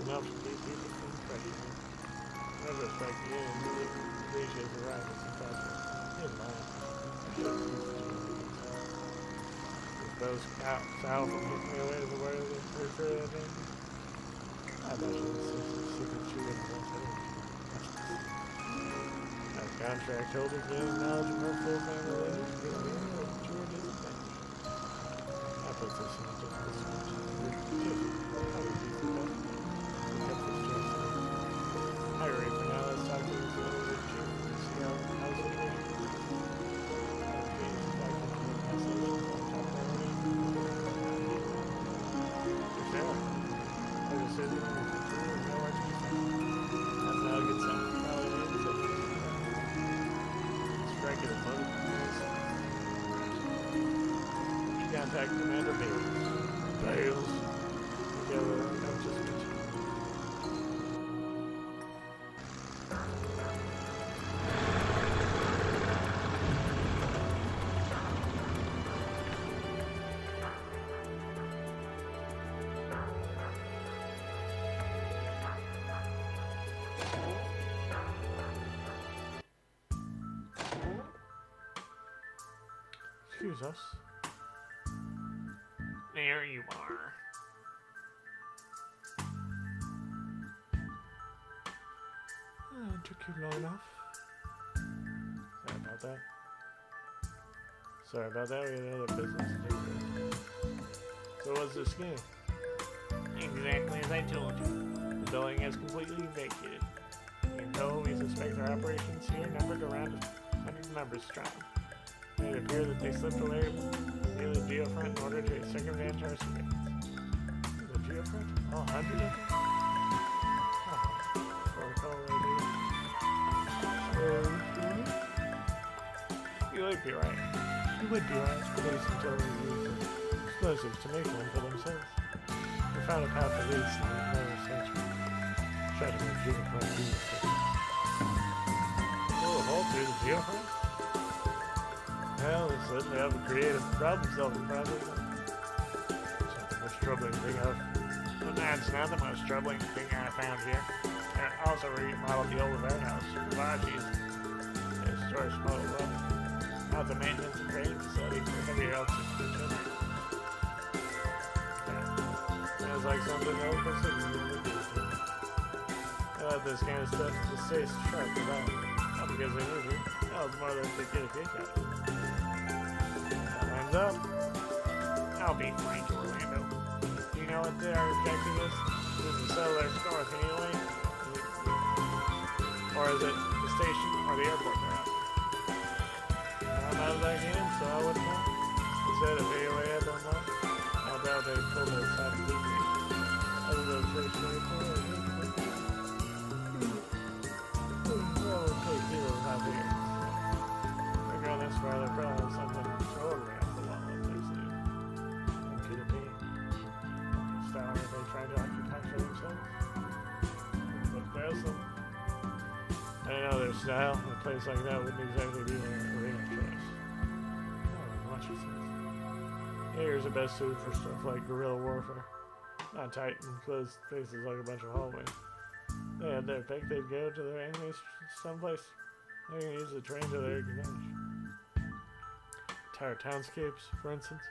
enough to keep people from pressuring. In retrospect, he didn't really appreciate the rivals and thought that he didn't mind. I should have used it. If those Sal from hitting me away as a word of the preacher that day, I bet you this is a secret she wouldn't want to tell. Contract holder gaining knowledge of her full family lineage could be to her disadvantage. I put this in a difficult situation. I would be for that. Kept this to myself. I agree for now. Let's talk to this little bit chief and see how the situation is. I would be back into the constellation on top priority. If there executive mode. Contact Commander Bales. Bales. Together, I'm just excuse us. There you are. It took you long enough. Sorry about that. Sorry about that, we had other business to do. So what's the scheme? Exactly as I told you. The building is completely vacated. Even though we suspect our operations here numbered around 100 members strong. It appears that they slipped away near the geofront in order to circumvent our surveillance. The geofront? All 100 of them? Oh, protocol you would be right. You would be right. Police until we use explosives to make one for themselves. We found a path to leads to the another sanctuary. Try to make geofront do this. Oh, a hole through the geofront? Well, we certainly have a creative problem-solving process. It's not the most troubling thing Well, that's not the most troubling thing I found here. I also remodeled the old warehouse. Raji's store small well. Now the maintenance and training facility for every else in the children. Sounds like something old person really do. I love this kind of stuff to stay sharp about. Not because they need you. No, it's more than they get a kick out of it. Up. I'll be fine to Orlando. Do you know what their objective is? Is it to sell their stores anyway? Or is it the station or the airport they're after? I'm out of that game, so I wouldn't know. Instead of AOA at them one, I doubt they pulled us out of Disney. Other than station airport, well, we'll take heroes out here. They're going this far, they're probably have something totally else. They try to occupy for themselves. But there's them. I know their style. A place like that wouldn't exactly be their arena choice. Not much of things. Areas are best suited for stuff like guerrilla warfare. Not tight and closed spaces like a bunch of hallways. They had their pick, they'd go to their enemies someplace. They can use the train to their advantage. Entire townscapes, for instance,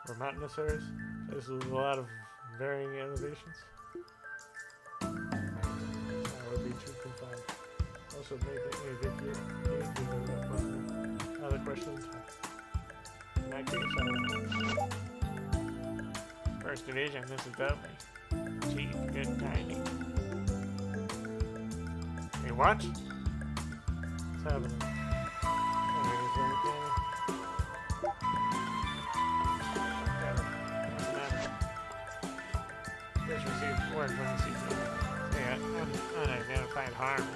or mountainous areas. Places with a lot of varying innovations. That would be too confined. Also make it a good deal. Other questions? In that case, First Division, this is Dudley. Chief, good timing. Hey, what? What's happening? Just received word from the unidentified harm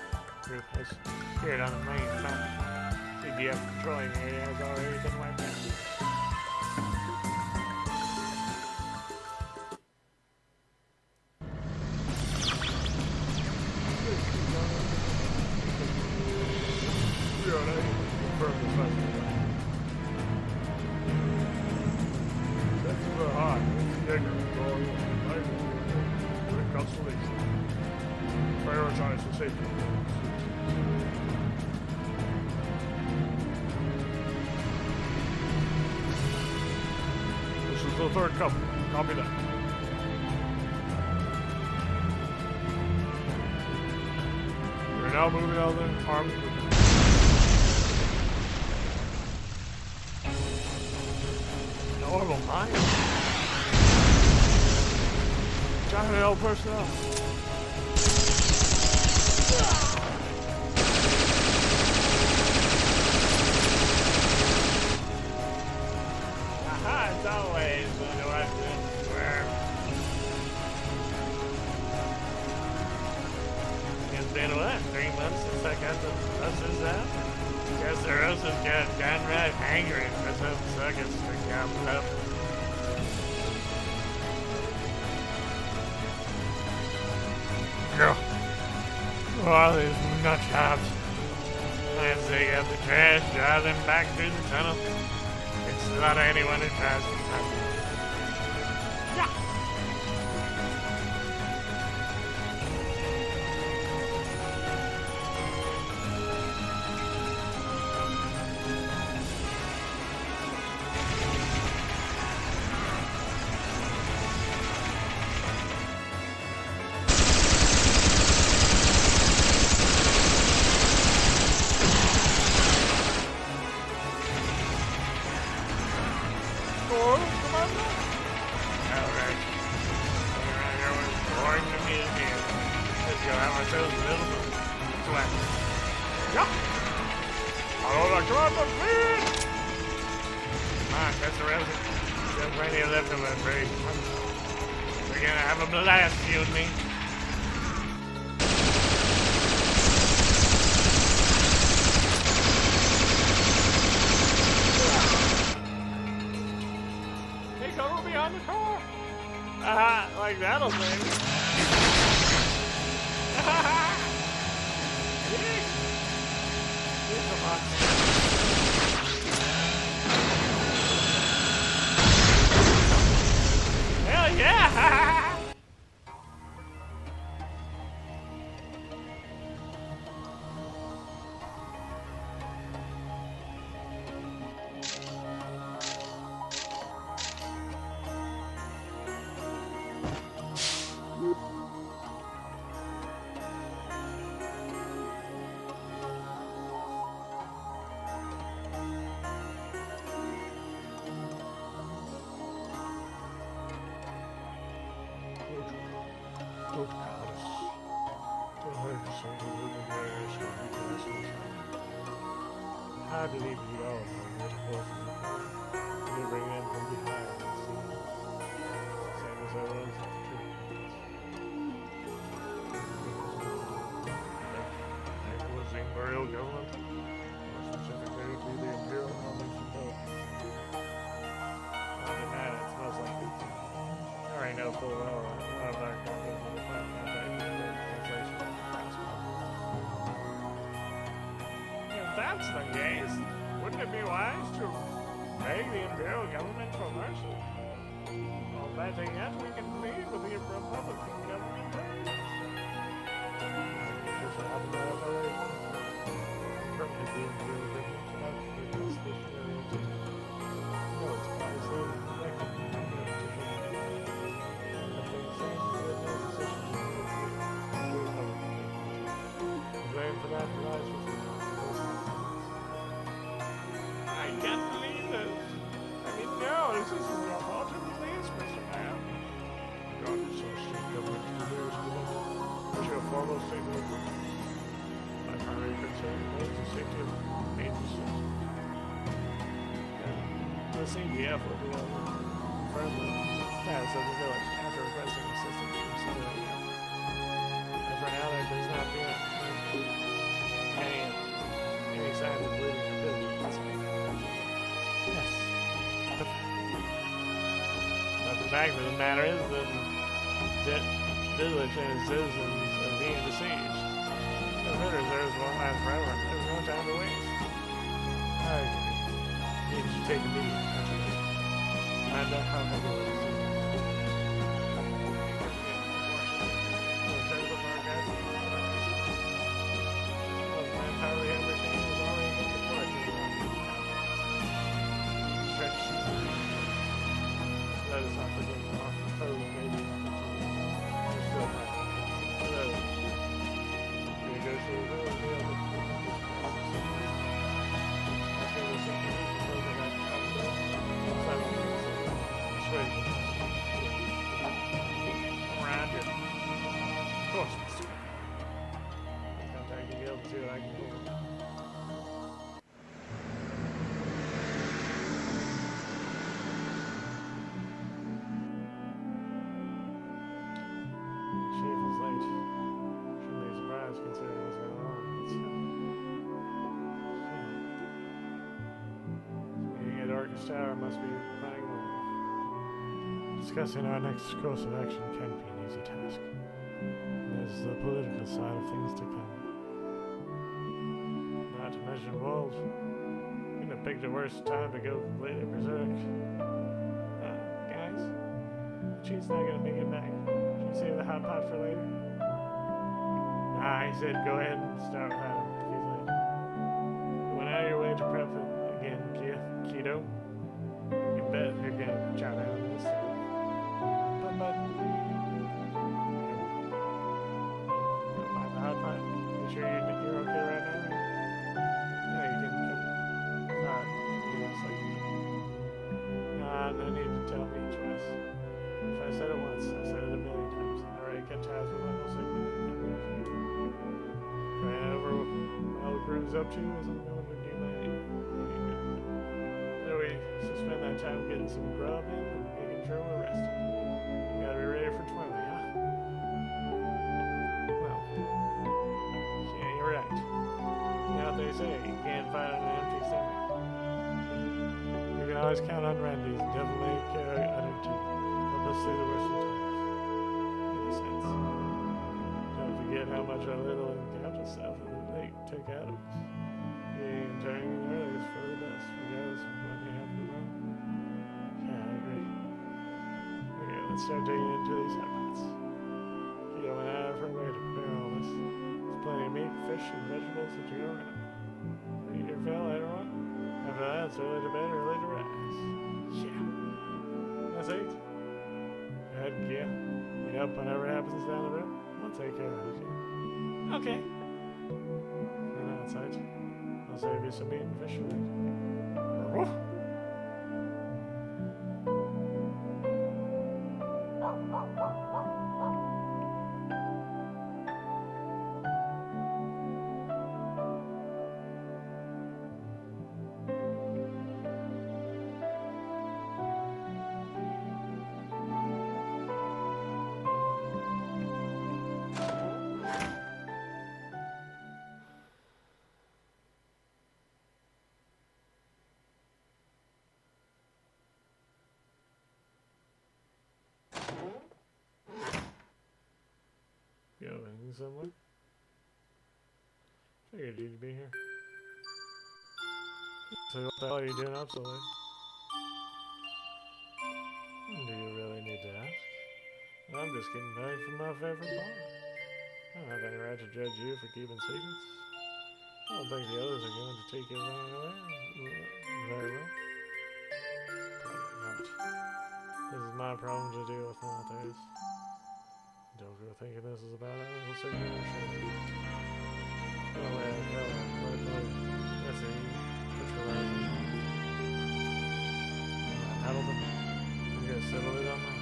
group has appeared on the main mountain. CDF patrolling area has already been wiped out. Prioritize the safety. This is the third company. Copy that. We're now moving out of the armed group. Normal mine. Giant L personnel. Aha, it's always wonder what this where. It's been what, 3 months since I got the buses out? Guess the roses just downright angry for some suckers to come up. Girl. All these nut jobs. Let's dig up the trash, drive them back through the tunnel. It's not anyone who tries to stop me. Like that'll save me. Hell yeah! I believe you all know this person. You bring in from behind the scenes. Same as I was at the treatment. It was the Imperial government, more specifically the Imperial Armies of Both. Other than that, it's most likely I already know full well that one of our companies on the planet translation. If that's the case, wouldn't it be wise to beg the Imperial government for mercy? Or better yet, we can plead with the Republican government. Just have an operation from the Imperial government to this area. No, it's wise though. Blame for that lies with you. I can't believe this. I mean, no, this isn't your fault. Please, Mr. Man. God is so sick of what you do. What's your foremost statement? My primary concern is the safety of major systems. The CPF will be able to confirm the status of the village after requesting assistance from civilians. And for now, there does not appear any signs of bleeding in the village. Yes. But the fact of the matter is that the village and its citizens are being besieged. The village deserves one last forever. There's no time to waste. I need to take a meeting. Find out how heavy it is. Let us not forget the offer maybe. Still not. Negotiate the deal. That's going to be something we can that comes up. Persuasion. Marcus Tower must be running low. Discussing our next course of action can't be an easy task. There's the political side of things to come. Not to mention wolves. Couldn't have picked a worse time to go completely berserk. Guys, the cheat's not gonna make it back. Should we save the hot pot for later? Nah, he said go ahead and start with Adam if he's late. You went out of your way to prep it again, Keto. You bet you're gonna chow down on this stuff. But mind the hot pot? You sure you're okay right now? Yeah, you can it's like, nah, no need to tell me twice. If I said it once, I said it a million times. I already kept tabs with my whole segment. Crying over what all the crew's up to isn't going to do my so we spend that time getting some grub in and making sure we're rested. We gotta be ready for tomorrow, yeah? Well, yeah, you're right. You know what they say, you can't fight on an empty stomach. You can always count on Randy's devil may care attitude to help us through the worst of times. In a sense. Don't forget how much our little encounter stuff they take out of us. Getting and turning in early is for the best, regardless of what may happen tomorrow. Yeah, I agree. Okay, let's start digging into these hot pots. Keto went out of her way to prepare all this. There's plenty of meat, fish, and vegetables that you go around. Eat your fill, everyone. After that, it's early to bed, early to rise. Yeah. That's it. Head, Kia. Meet up whenever it happens down the road. We'll take care of it. Okay. And outside, I'll save you some meat and fish for later. Going somewhere? Figured you'd be here. So what the hell are you doing up so late? Do you really need to ask? I'm just getting back from my favorite bar. I don't have any right to judge you for keeping secrets. I don't think the others are going to take you running away very well. Probably not. This is my problem to deal with, not theirs. Don't go thinking this is about animal signature. Oh, yeah, that's a patrolizing. Adelman, I'm gonna settle it on my own.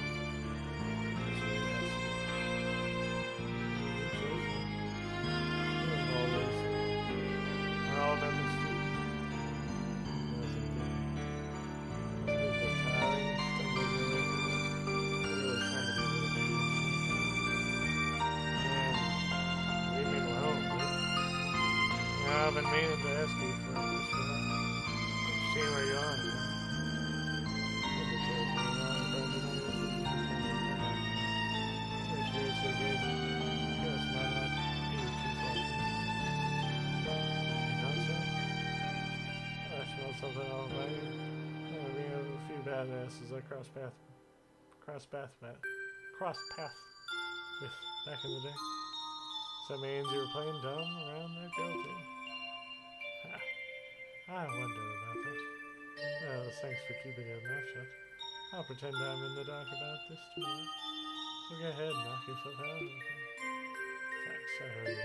We're all members too. I've been meaning to ask you for this for that. Seeing where you are. Seriously, Jason. Yes, man, not you too far. You know so? I smell something all about you. We have a few badasses I cross path with back in the day. So that means you were playing dumb around that girl too. I wonder about that. Well, thanks for keeping your mouth shut. I'll pretend I'm in the dark about this tomorrow. So go ahead and knock yourself out. Okay? Thanks, I heard you.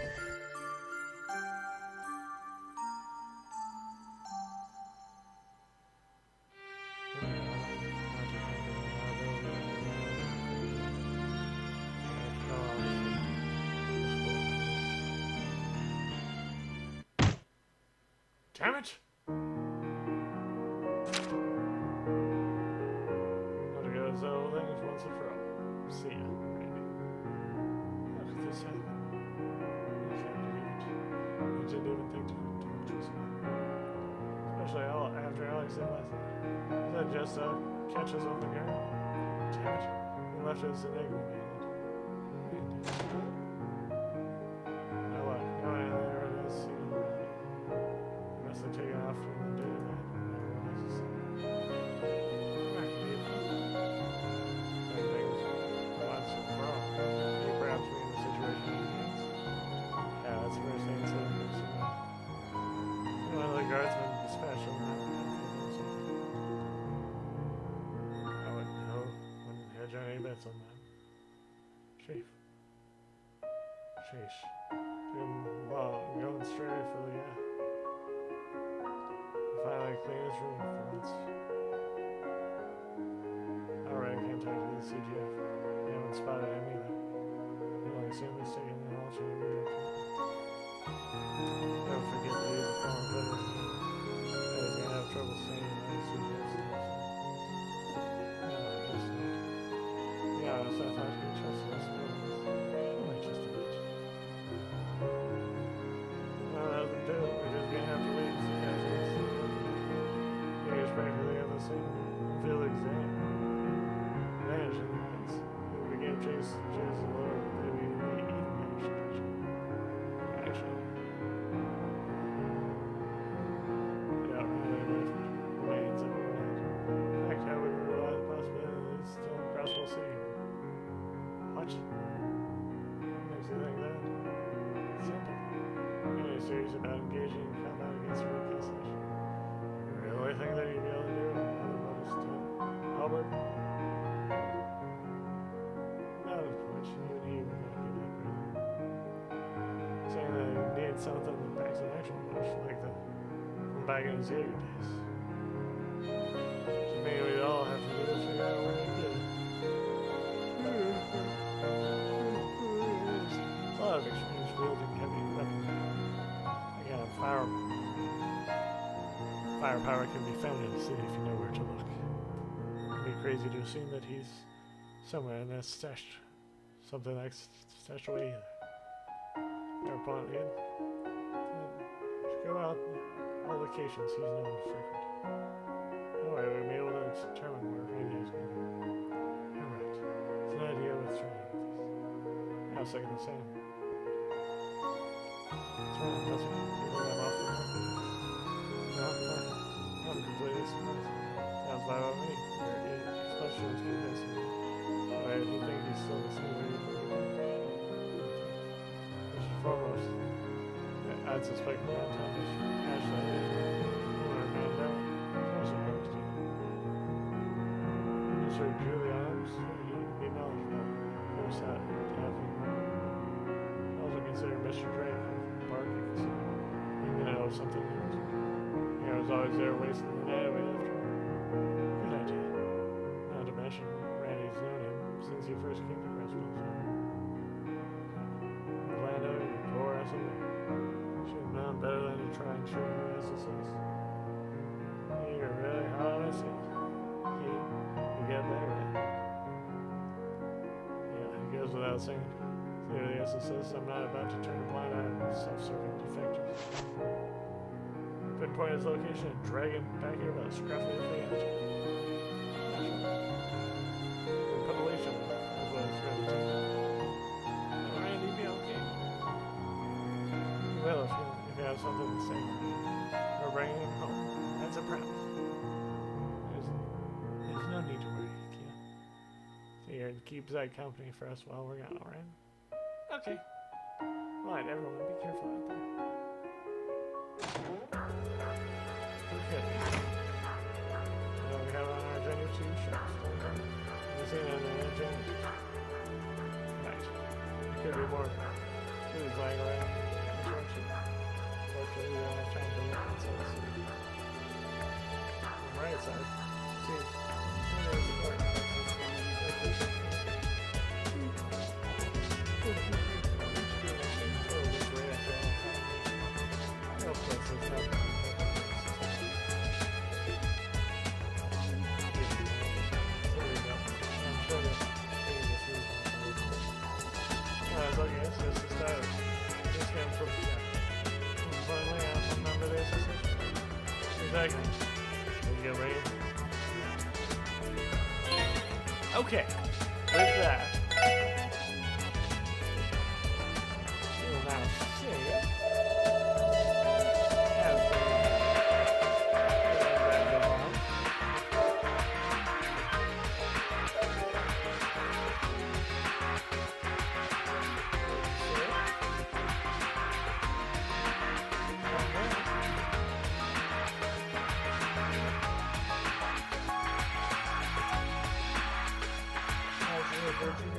Damn it! Gotta go settle things once and for all. See ya, Randy. How did this happen? I can't believe it. You didn't even think to talk to us. Especially after Alex said last night. then just catches on the ground. Damn it. He left his enigma man. Oh, what? No, there it is. He must have taken off from the data man. Guardsmen dispatched on that. I wouldn't know. Wouldn't hedge on any bets on that. Chief. Sheesh. Well, I'm going straight for the finally clean his room for once. Alright, I contacted the CGF. They haven't spotted him either. They only assume he's taking an alternate route. Don't forget to use the phone better. He's gonna have trouble saying that he's CGF. Yeah, I guess not. Yeah, I thought he trusted us. Only just a bit. No, nothing to it. We're just gonna have to wait and see how things go. He was practically on the same field exam. Managing things. The game chase a little, maybe even managed. Actually. What? Makes you think that? Simple. Any series about engaging in combat against the reconstruction. You really think that you'd be able to do it? Albert? Not as much. Even he would not give that credit. Saying that he needed something that backs an actual push, like the from back in his Azure days. So maybe we'd all have to do is figure out where he did it. A lot of experience wielding heavy weapons. Again, firepower can be found in the city if you know where to look. It'd be crazy to assume that he's somewhere in that stashed. Something like stashed away either. Thereupon again. Should go out all locations he's known to frequent. Anyway, we'll be able to determine where radio's going to be. Alright. It's an idea with training. How second the same. What's wrong? Nothing. You think I'm off the mark? No, I'm completely surprised. Sounds fine with me. Your expression is convincing me. Why do you think he's still the same way you think? First and foremost, I'd suspect the time is actually a man down. Also next to you. Mr. Julian's, he'd be knowledgeable. Knows how to have him. Also consider Mr. Drake barking, so you know something else. He was always there wasting the night away after. Good idea. Not to mention, Randy's known him since he first came to Crestwood. Orlando, you poor SOB. Should have known better than to try and shoot your SSS. You're really hot on his seat. You get that right. Yeah, it goes without saying. Clearly, SSS, I'm not about to turn a blind eye on self-serving defectors. Pinpoint his location and drag him back here by the scruff of his hand. Put a leash on him, is what it's going to take. And Randy, be okay. Well, if you have something to say, or bringing him home, that's a promise. There's no need to worry, Kia. Stay here and keep Zach company for us while we're gone, alright? Okay. Alright, everyone, be careful out there. Okay. Now we have on our agenda 2 shots. We've seen on the agenda. Right. There could be more clues lying around. Unfortunately, we don't have time to look inside the city. On the right side, see, there's the part. Exactly. Let's get ready. Okay, with that, we'll now save. As the Azure virtual